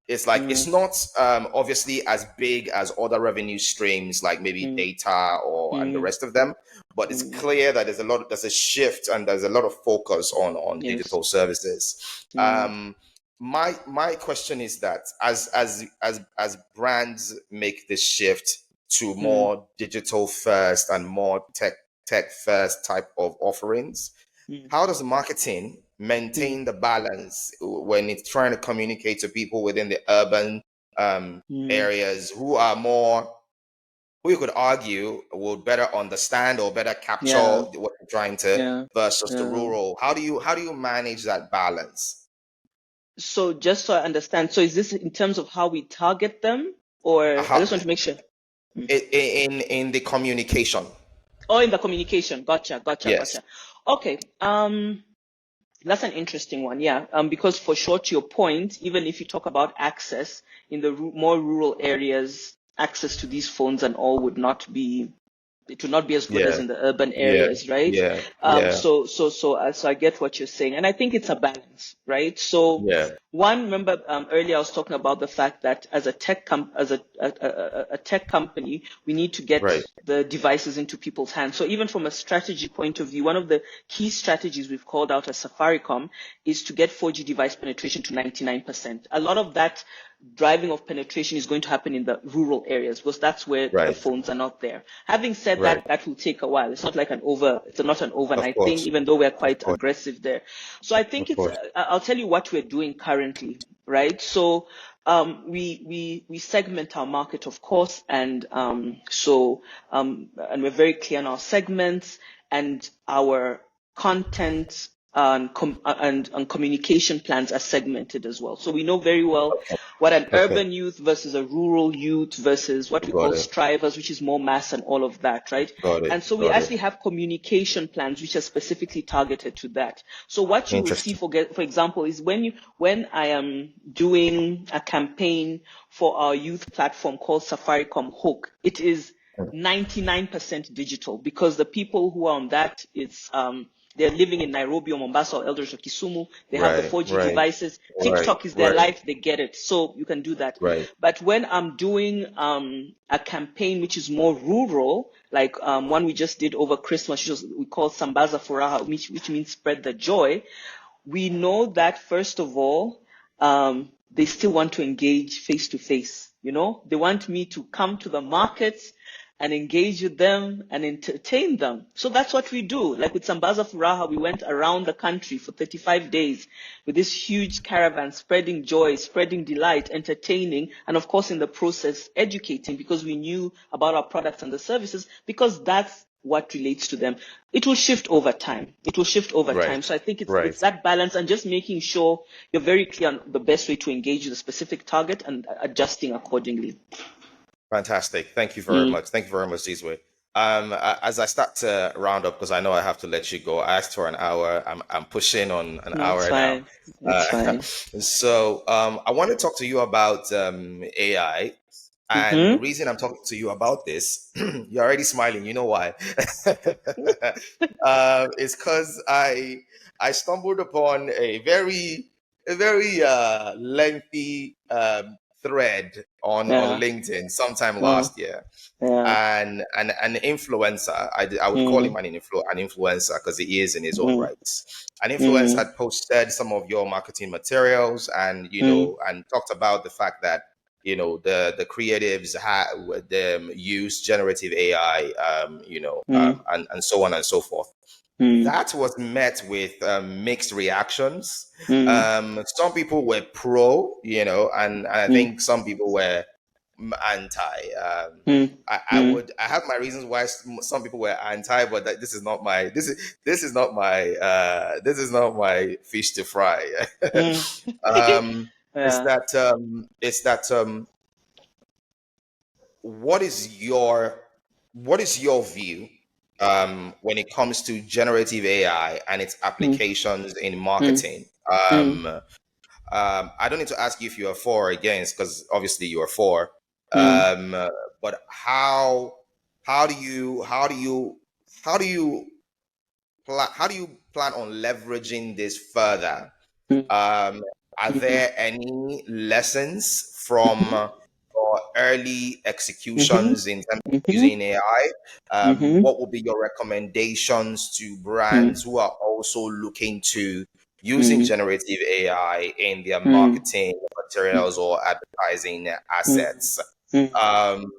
it's like it's mm, not obviously as big as other revenue streams like maybe mm, data or and the mm, rest of them, but it's mm. clear that there's a shift and there's a lot of focus on Yes. digital services. Mm, My question is that as brands make this shift to mm, more digital first and more tech first type of offerings, mm, how does marketing mm, maintain the balance when it's trying to communicate to people within the urban mm. areas who are more, who you could argue would better understand or better capture Yeah, what you're trying to, yeah, versus the yeah. rural? How do you manage that balance? So just so I understand, so is this in terms of how we target them, or I How, just want to make sure. Mm. in the communication? Oh, in the communication. Gotcha, gotcha, Yes. gotcha. Okay. That's an interesting one, yeah. Because for sure, to your point, even if you talk about access in the more rural areas, access to these phones and all would not be, it would not be as good as Yeah. in the urban Yeah. areas, right? Yeah. Yeah. So I get what you're saying, and I think it's a balance, right? So Yeah. one, remember earlier I was talking about the fact that as a a tech company, we need to get Right. the devices into people's hands. So even from a strategy point of view, one of the key strategies we've called out as Safaricom is to get 4G device penetration to 99%. A lot of that driving of penetration is going to happen in the rural areas because that's where the Right. phones are not there. Having said Right. that, that will take a while. It's not like it's not an Of overnight thing, course. even though we're Of quite course. aggressive there. So I think Of it's, course. I'll tell you what we're doing currently, right? So we segment our market, of course, and and we're very clear on our segments and our content and communication plans are segmented as well. So we know very well what an Okay. urban youth versus a rural youth versus what we call Got it. strivers, which is more mass and all of that, right? Got it. And so we Got it. actually have communication plans which are specifically targeted to that. So what you will see, Interesting. for example, is when I am doing a campaign for our youth platform called Safaricom Hook, it is 99% digital because the people who are on that, they're living in Nairobi or Mombasa or Eldoret or Kisumu. They have the Right. 4G Right. devices. Right. TikTok is their Right. life. They get it. So you can do that. Right. But when I'm doing a campaign which is more rural, like one we just did over Christmas, we call Sambaza Furaha, which means spread the joy, we know that first of all, they still want to engage face to face. You know, they want me to come to the markets and engage with them and entertain them. So that's what we do. Like with Sambaza Furaha, we went around the country for 35 days with this huge caravan, spreading joy, spreading delight, entertaining, and of course in the process, educating because we knew about our products and the services because that's what relates to them. It will shift over time. It will shift over time. Right. So I think Right. it's that balance and just making sure you're very clear on the best way to engage with a specific target and adjusting accordingly. Fantastic. Thank you very Mm, much. Thank you very much, Zizwe. As I start to round up, because I know I have to let you go, I asked for an hour. I'm pushing on an No, it's hour now. fine. It's fine. I want to talk to you about AI. And the Mm-hmm. reason I'm talking to you about this, you're already smiling. You know why? It's because I stumbled upon a very lengthy thread on Yeah. LinkedIn sometime Mm. last year, Yeah. and an influencer. I would call him Mm. an influencer because he is in his own Mm. rights. An influencer Mm. had posted some of your marketing materials, and Mm. and talked about the fact that the creatives them use generative AI, Mm. and so on and so forth. Mm. That was met with mixed reactions. Mm. Some people were pro, and I Mm. think some people were anti. Mm. Mm. I have my reasons why some people were anti, but this is not my this is not my fish to fry. Mm. um, it's Yeah. that what is your view when it comes to generative AI and its Mm. applications in Mm. marketing? Mm. I don't need to ask you if you are for or against, because obviously you are for. Mm. Um, but how do you how do you how do you how do you plan on leveraging this further? Mm. Um, are Mm. there any lessons from your early Mhm. executions in terms of Mhm. using AI? Mhm. What would be your recommendations to brands Mm. who are also looking to using Mm. generative AI in their Mm. marketing materials or advertising Mm. assets? Mm. Um,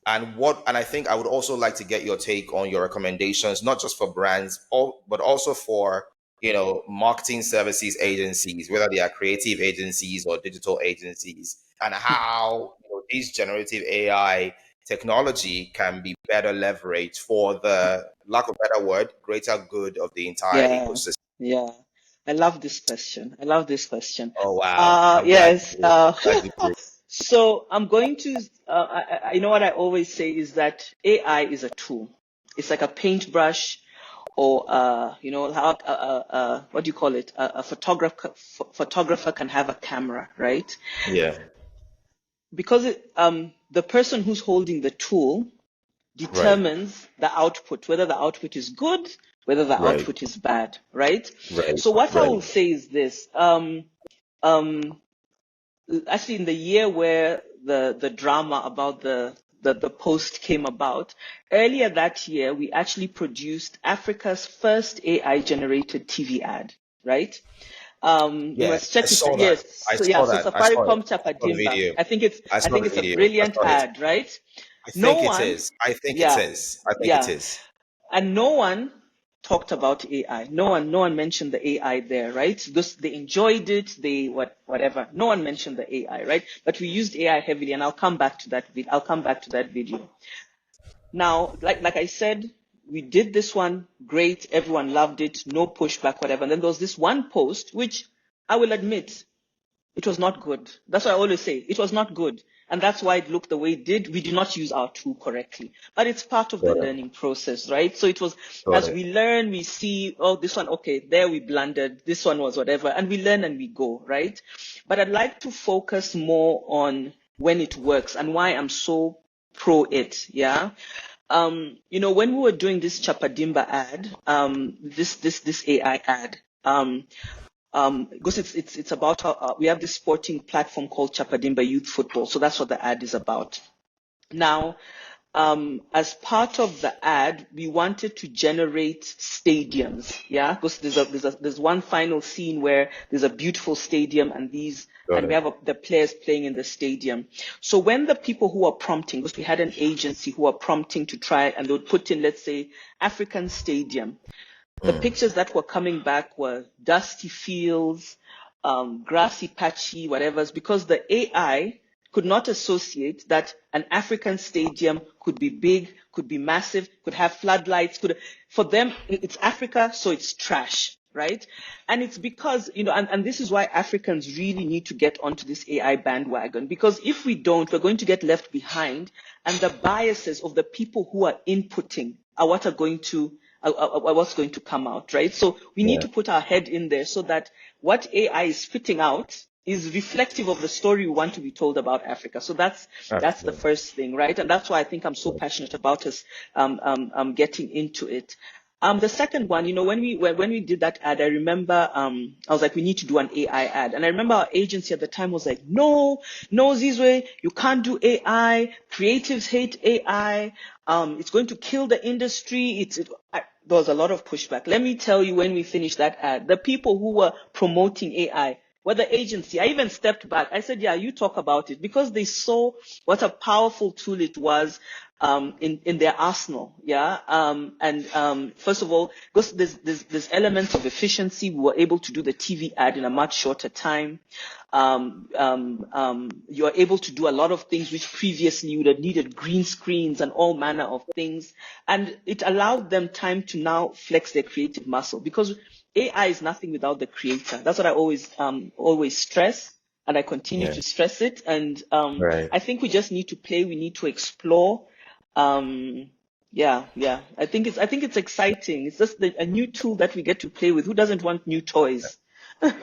and I think I would also like to get your take on your recommendations, not just for brands, but also for marketing services agencies, whether they are creative agencies or digital agencies, and how these generative AI technology can be better leveraged for the lack of a better word, greater good of the entire Yeah. ecosystem. Yeah. I love this question. I love this question. Oh wow! I'm glad Yes. you do. I'm glad you do. So I'm going to, I know what I always say is that AI is a tool. It's like a paintbrush or, how, what do you call it? A photographer can have a camera, right? Yeah. Because the person who's holding the tool Right. determines the output, whether the output is good, whether the Right. output is bad, right? Right. So what I Right. will say is this. Um, Actually, in the year where the drama about the post came about, earlier that year, we actually produced Africa's first AI generated TV ad, right? You Yeah, must I check it. saw that. Yes. I So yeah, saw so that. I saw it. Safaricom I saw the Chapadimba. video. I I saw think the it's a video. I brilliant saw it. ad, right? I No think it one, is. I think it yeah, is. I think it yeah. is. And no one talked about AI. No one mentioned the AI there, right? They enjoyed it, whatever. No one mentioned the AI, right? But we used AI heavily, and I'll come back to that I'll come back to that video. Now, like I said, we did this one, great, everyone loved it, no pushback, whatever. And then there was this one post, which I will admit it was not good. That's what I always say. It was not good. And that's why it looked the way it did. We did not use our tool correctly. But it's part of the Got it. learning process, right? So it was, Got as it. we learn, we see, oh, this one, okay, there we blundered. This one was whatever. And we learn and we go, right? But I'd like to focus more on when it works and why I'm so pro it. Yeah. When we were doing this Chapadimba ad, this AI ad, because it's about how we have this sporting platform called Chapadimba Youth Football. So that's what the ad is about. Now, as part of the ad, we wanted to generate stadiums. Yeah, because there's one final scene where there's a beautiful stadium Got and we it. have the players playing in the stadium. So when the people who are prompting, because we had an agency who are prompting to try, and they would put in, let's say, African Stadium, the Mm. pictures that were coming back were dusty fields, grassy, patchy, whatever's, because the AI could not associate that an African stadium could be big, could be massive, could have floodlights. For them, it's Africa, so it's trash, right? And it's because, and this is why Africans really need to get onto this AI bandwagon, because if we don't, we're going to get left behind, and the biases of the people who are inputting are what are going to what's going to come out, right? So we need to put our head in there so that what AI is spitting out is reflective of the story we want to be told about Africa. So that's the first thing, right? And that's why I think I'm so passionate about us getting into it. The second one, when we did that ad, I remember I was like, we need to do an AI ad. And I remember our agency at the time was like, no, Zizwe, you can't do AI. Creatives hate AI. It's going to kill the industry. There was a lot of pushback. Let me tell you, when we finished that ad, the people who were promoting AI were the agency. I even stepped back. I said, yeah, you talk about it, because they saw what a powerful tool it was in their arsenal. Yeah. First of all, because there's elements of efficiency, we were able to do the TV ad in a much shorter time. You are able to do a lot of things which previously you would have needed green screens and all manner of things. And it allowed them time to now flex their creative muscle, because AI is nothing without the creator. That's what I always stress, and I continue to stress it. And I think we just need to play. We need to explore. Yeah. I think it's exciting. It's just a new tool that we get to play with. Who doesn't want new toys? Yeah.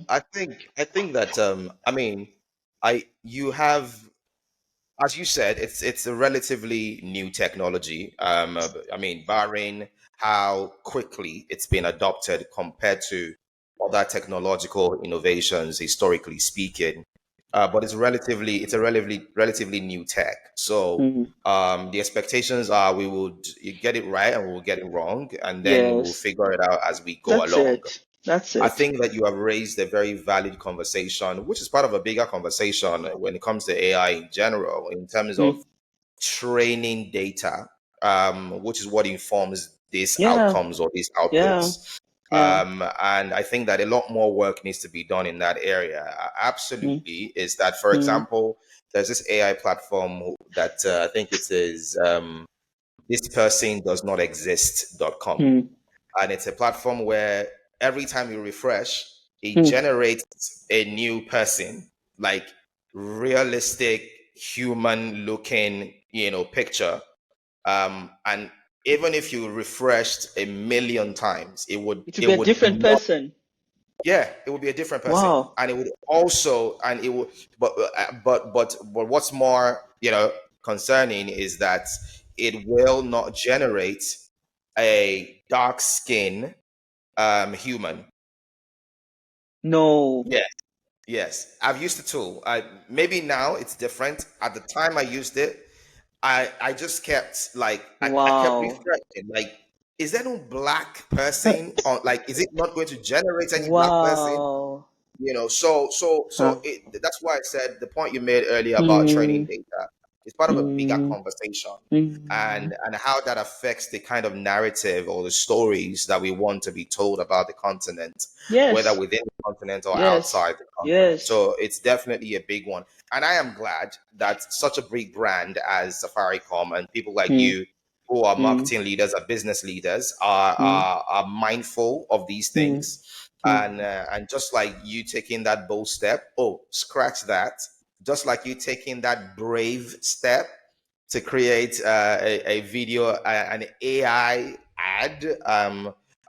I think that you have, as you said, it's a relatively new technology. Barring how quickly it's been adopted compared to other technological innovations, historically speaking. But it's a relatively new tech. So Mhm. the expectations are we would you get it right and we will get it wrong, and then we'll Yes. figure it out as we go That's along. it. That's I it. think that you have raised a very valid conversation, which is part of a bigger conversation when it comes to AI in general, in terms of Mm. training data, which is what informs these Yeah. outcomes or these Yeah. outputs. Yeah. And I think that a lot more work needs to be done in that area. Mm. Absolutely. Is that, for Mm. example, there's this AI platform that I think it is this person does not exist.com. Mm. And it's a platform where every time you refresh, it Mm. generates a new person, like realistic human looking picture. And even if you refreshed a million times, It would it be a would different not, person. yeah, it would be a different person. Wow. And it would also, and it would but what's more concerning is that it will not generate a dark skin human. No. Yeah, yes. I've used the tool. Maybe now it's different. At the time I used it, I just kept I kept Wow. refreshing. Like, is there no black person on, like, is it not going to generate any black person? Wow. So Huh. that's why I said the point you made earlier about training Mm. data is part of a bigger Mm. conversation, Mm. and how that affects the kind of narrative or the stories that we want to be told about the continent, whether Yes. within the continent or Yes. outside the continent. Yes. So it's definitely a big one, and I am glad that such a big brand as Safaricom and people like Mm. you, who are Mm. marketing leaders, are business leaders, are mindful of these Mm. things. Mm. And just like you taking that bold step, oh, scratch that. Just like you taking that brave step to create a video, an AI ad.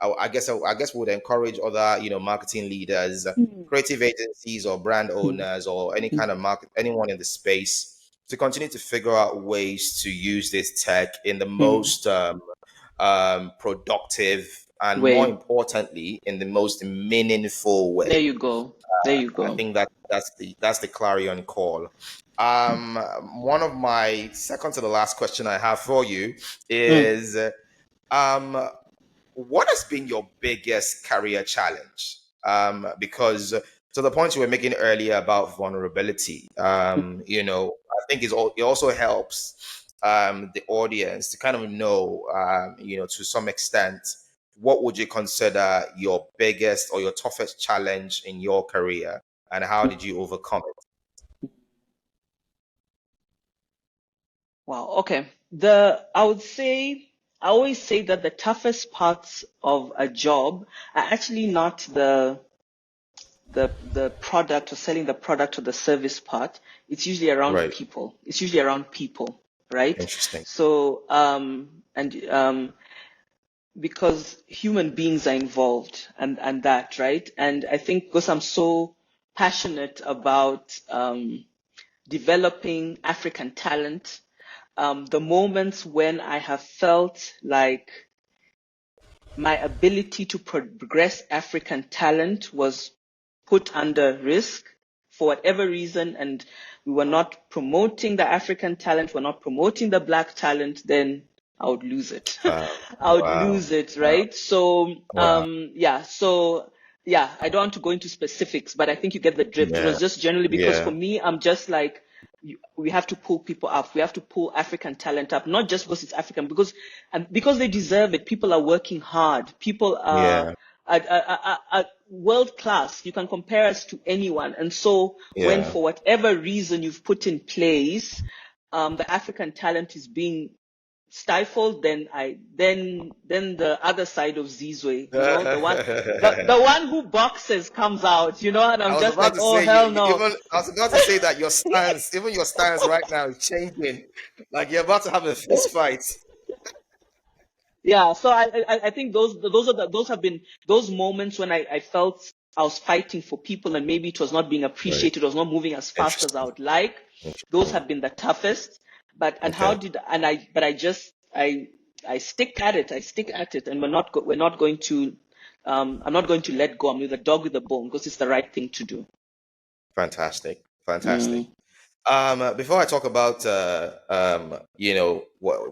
I guess we would encourage other marketing leaders, Mm. creative agencies, or brand Mm. owners, or any kind of market, anyone in the space, to continue to figure out ways to use this tech in the Mm. most productive, and more Way. importantly, in the most meaningful There way. you go. There you I go. think that's the clarion call. One of my second to the last question I have for you Mm. is, um, what has been your biggest career challenge? Because to the point you were making earlier about vulnerability, I think it also helps the audience to kind of know, to some extent, what would you consider your biggest or your toughest challenge in your career, and how did you overcome it? Wow. Okay. I would say I always say that the toughest parts of a job are actually not the product or selling the product or the service part. It's usually around Right. people. It's usually around people, right? Interesting. So because human beings are involved and that, right? And I think because I'm so passionate about developing African talent, the moments when I have felt like my ability to progress African talent was put under risk for whatever reason, and we were not promoting the African talent, we're not promoting the Black talent, then I would lose it. I would Wow. lose it, Wow. right? So, Wow. yeah, I don't want to go into specifics, but I think you get the drift. It Yeah. was just generally because for Yeah. me, I'm just like, we have to pull people up. We have to pull African talent up, not just because it's African, because they deserve it. People are working hard. People are Yeah. world class. You can compare us to anyone. And so when Yeah. for whatever reason you've put in place, the African talent is being stifled, then the other side of Zizwe, the one who boxes comes out, and I'm I was just about like, to oh say hell no. I was about to say that your stance, even your stance right now is changing. Like you're about to have a fist fight. Yeah, so I think those have been those moments when I felt I was fighting for people and maybe it was not being Right. appreciated, it was not moving as fast as I Interesting. would like. Those Interesting. have been the toughest. But and how Okay. did and I but I just I stick at it. I stick at it, and we're not going to I'm not going to let go. I'm with the dog with the bone because it's the right thing to do. Fantastic. Fantastic. Mm, Before I talk about,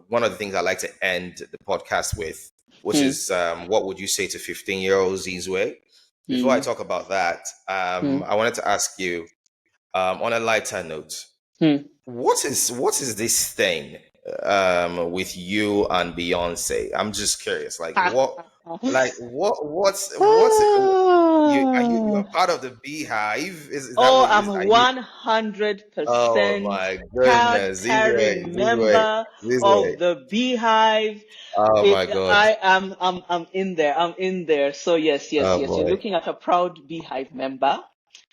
one of the things I like to end the podcast with, which mm, is, what would you say to 15-year-old Zizwe? Before I mm, talk about that, mm, I wanted to ask you, on a lighter note, mm. what is this thing, with you and Beyonce? I'm just curious. What's you are Ah. part of the Beehive? Is that Oh, what is I'm are you? Oh 100% my card goodness, carrying Zizwe, member Zizwe. of the Beehive. Oh my God. I'm in there. I'm in there. So yes, yes, Oh yes. You're boy. looking at a proud Beehive member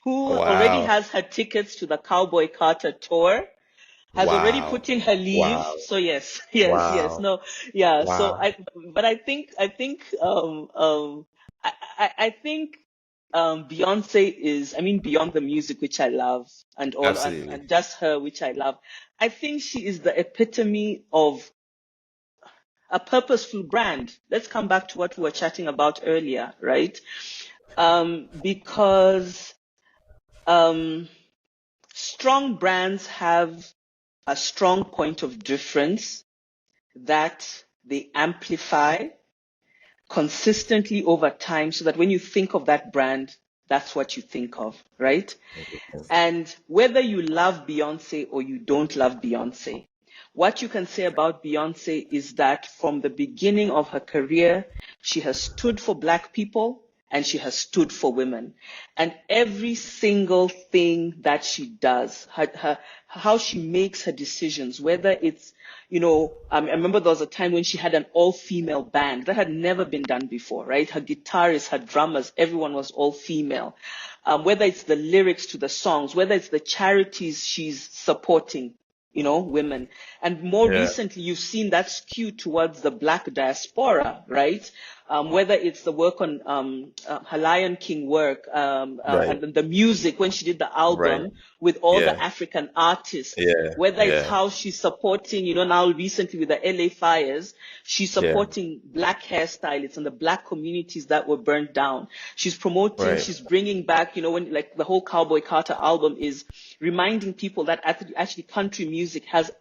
who already Wow. has her tickets to the Cowboy Carter tour, has already Wow. put in her leave. Wow. So yes, yes, yes. Wow. No, yeah. So Wow. but I think Beyonce is, I mean, beyond the music, which I love, and all, Absolutely. and just her, which I love. I think she is the epitome of a purposeful brand. Let's come back to what we were chatting about earlier, right? Because strong brands have a strong point of difference that they amplify consistently over time so that when you think of that brand, that's what you think of, right? And whether you love Beyonce or you don't love Beyonce, what you can say about Beyonce is that from the beginning of her career, she has stood for Black people and she has stood for women. And every single thing that she does, how she makes her decisions, whether it's, I remember there was a time when she had an all-female band. That had never been done before, right? Her guitarists, her drummers, everyone was all female. Whether it's the lyrics to the songs, whether it's the charities she's supporting, women. And more Yeah. recently, you've seen that skew towards the Black diaspora, right? Whether it's the work on her Lion King work, Right. and the music when she did the Right. album with all the Yeah. African artists, Yeah. whether it's Yeah. how she's supporting, now recently with the LA fires, she's Yeah. supporting Black hairstylists and the Black communities that were burned down. She's promoting, Right. she's bringing back, when like the whole Cowboy Carter album is reminding people that actually country music has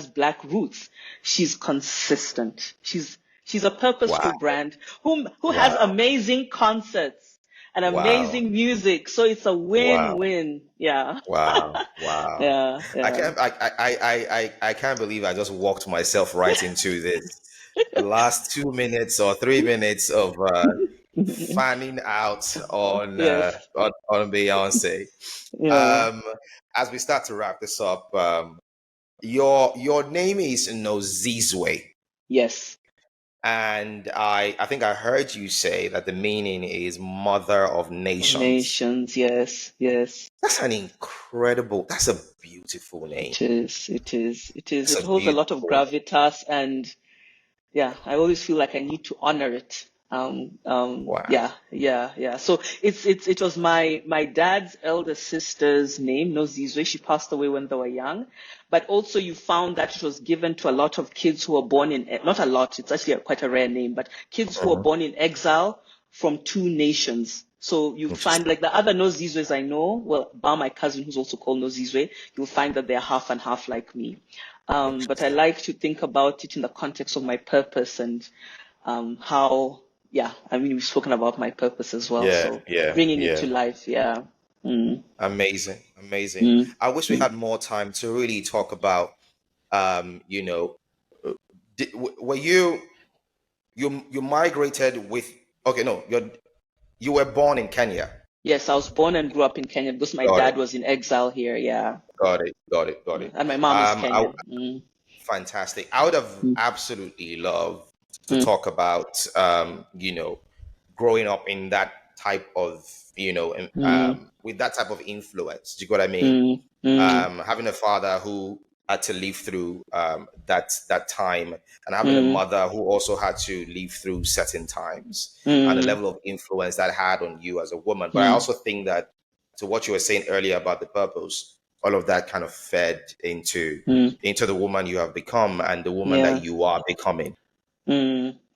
Black roots. She's consistent. She's a purposeful Wow. brand who has Wow. amazing concerts and Wow. amazing music. So it's a Wow. win-win. Yeah. Wow. Wow. Yeah. I Yeah. can't I can't believe I just walked myself right into this. The last 2 minutes or 3 minutes of fanning out Yes. on Beyonce. Yeah. Um, as we start to wrap this up, your name is Zizwe. Yes. And I think I heard you say that the meaning is Mother of Nations. Nations, yes, yes. That's a beautiful name. It is, it is, it is. That's It a holds a lot of beautiful name. gravitas, and yeah, I always feel like I need to honor it. Wow. Yeah. So it was my dad's elder sister's name, no Zizwe. She passed away when they were young, but also you found that it was given to a lot of kids who were born in, not a lot, it's actually quite a rare name, but kids who were Mhm. born in exile from two nations. So you find Interesting. like the other no Zizwes I know, well, bar my cousin who's also called no Zizwe, you'll find that they're half and half like me. But I Interesting. like to think about it in the context of my purpose and how, yeah, I mean, we've spoken about my purpose as well. Yeah, So yeah, bringing it to yeah. life, yeah. Mm, Amazing, amazing. mm, I wish we mm. had more time to really talk about, you know, were you migrated with, okay, no, you were born in Kenya. Yes, I was born and grew up in Kenya because my Got dad it, was in exile here, yeah. got it, got it, got Yeah. it. And my mom is Kenyan. Mm, Fantastic. I would have mm, absolutely loved to mm, talk about, growing up in that type of, mm, with that type of influence. Do you get what I mean? mm, mm, Having a father who had to live through that time, and having a mm, mother who also had to live through certain times, and the mm, level of influence that had on you as a woman. But I mm, also think that, to what you were saying earlier about the purpose, all of that kind of fed mm. into the woman you have become and the woman that Yeah. you are becoming.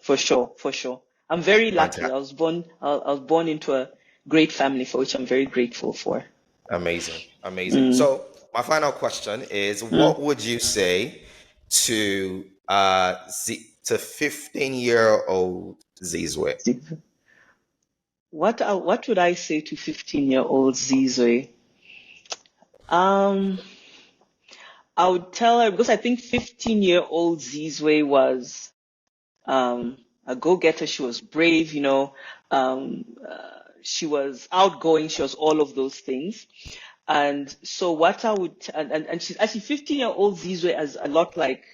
For sure, for sure. I'm very lucky. Fantastic. I was born into a great family for which I'm very grateful for. Amazing. Amazing. Mm, So my final question is, mm. what would you say to to 15-year-old Zizwe? What would I say to 15-year-old Zizwe? Um, I would tell her because I think 15-year-old Zizwe was a go-getter. She was brave, she was outgoing. She was all of those things. And so what I would, and she's actually 15-year-old Zizwe as a lot like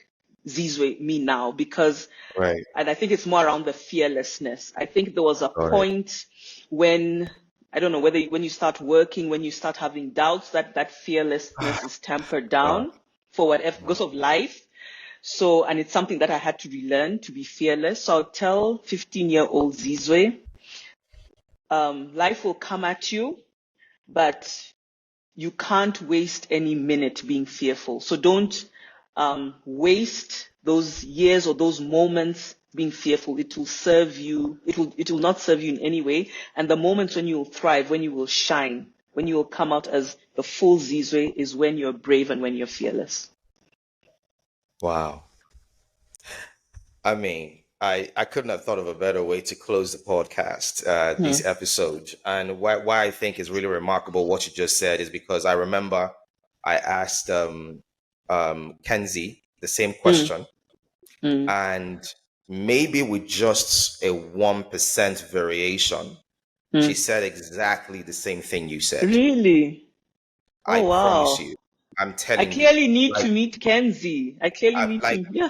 Zizwe me now because, Right. and I think it's more around the fearlessness. I think there was a Got it. point when, I don't know whether when you start working, when you start having doubts, that fearlessness is tempered God. down for whatever, because of life. So, and it's something that I had to relearn to be fearless. So I'll tell 15-year-old Zizwe, life will come at you, but you can't waste any minute being fearful. So don't waste those years or those moments being fearful. It will serve you. It will not serve you in any way. And the moments when you will thrive, when you will shine, when you will come out as the full Zizwe is when you're brave and when you're fearless. Wow. I mean, I couldn't have thought of a better way to close the podcast, Hmm. this episode. And why I think is really remarkable what you just said is because I remember I asked Kenzie the same Hmm. question, Hmm. and maybe with just a 1% variation, she Hmm. said exactly the same thing you said. Really? I Oh, promise wow. you. I'm I telling you. clearly need Like to meet Kenzie. I clearly I need like to, yeah.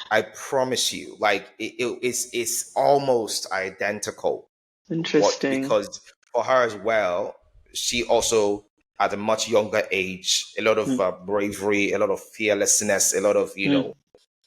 I promise you, like it's almost identical. What Interesting. Because for her as well, she also at a much younger age, a lot of Hmm. bravery, a lot of fearlessness, a lot of Hmm.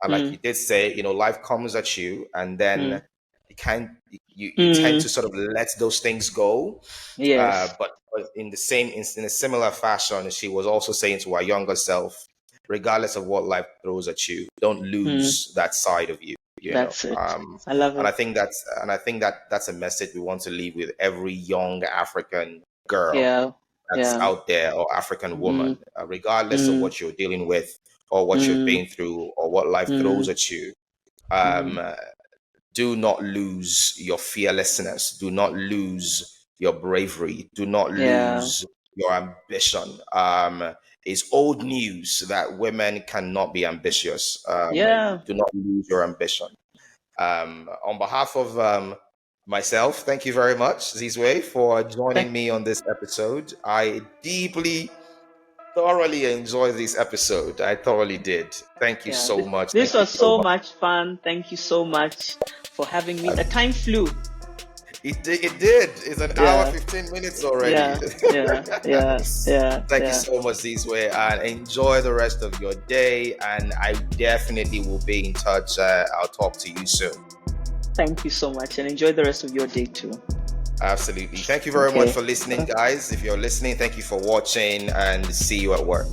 and like Hmm. you did say, life comes at you, and Hmm. then you can't you tend Hmm. to sort of let those things go. Yes. But in a similar fashion, she was also saying to our younger self, regardless of what life throws at you, don't Hmm. lose that side of you. That's it. I love And I it. think that's a message we want to leave with every young African girl Yeah. that's Yeah. out there, or African Hmm. woman, regardless of Hmm. what you're dealing with or what you've Hmm. been through or what life Hmm. throws at you. Hmm. Um, do not lose your fearlessness. Do not lose your bravery. Do not Yeah. lose your ambition. It's old news that women cannot be ambitious. Yeah. Do not lose your ambition. On behalf of myself, thank you very much, Zizwe, for Thank, joining me on this episode. I deeply thoroughly enjoyed this episode. I thoroughly did. Thank you Yeah, so much. this Thank you was so so much. much fun. Thank you so much for having me. The time flew. It did. It's an hour, Yeah, 15 minutes already. yeah, yeah, yeah, yeah, Thank you yeah. so much, Zizwe, and enjoy the rest of your day. And I definitely will be in touch. I'll talk to you soon. Thank you so much, and enjoy the rest of your day too. Absolutely. Thank you very much for listening, guys. If you're listening, thank you for watching, and see you at work.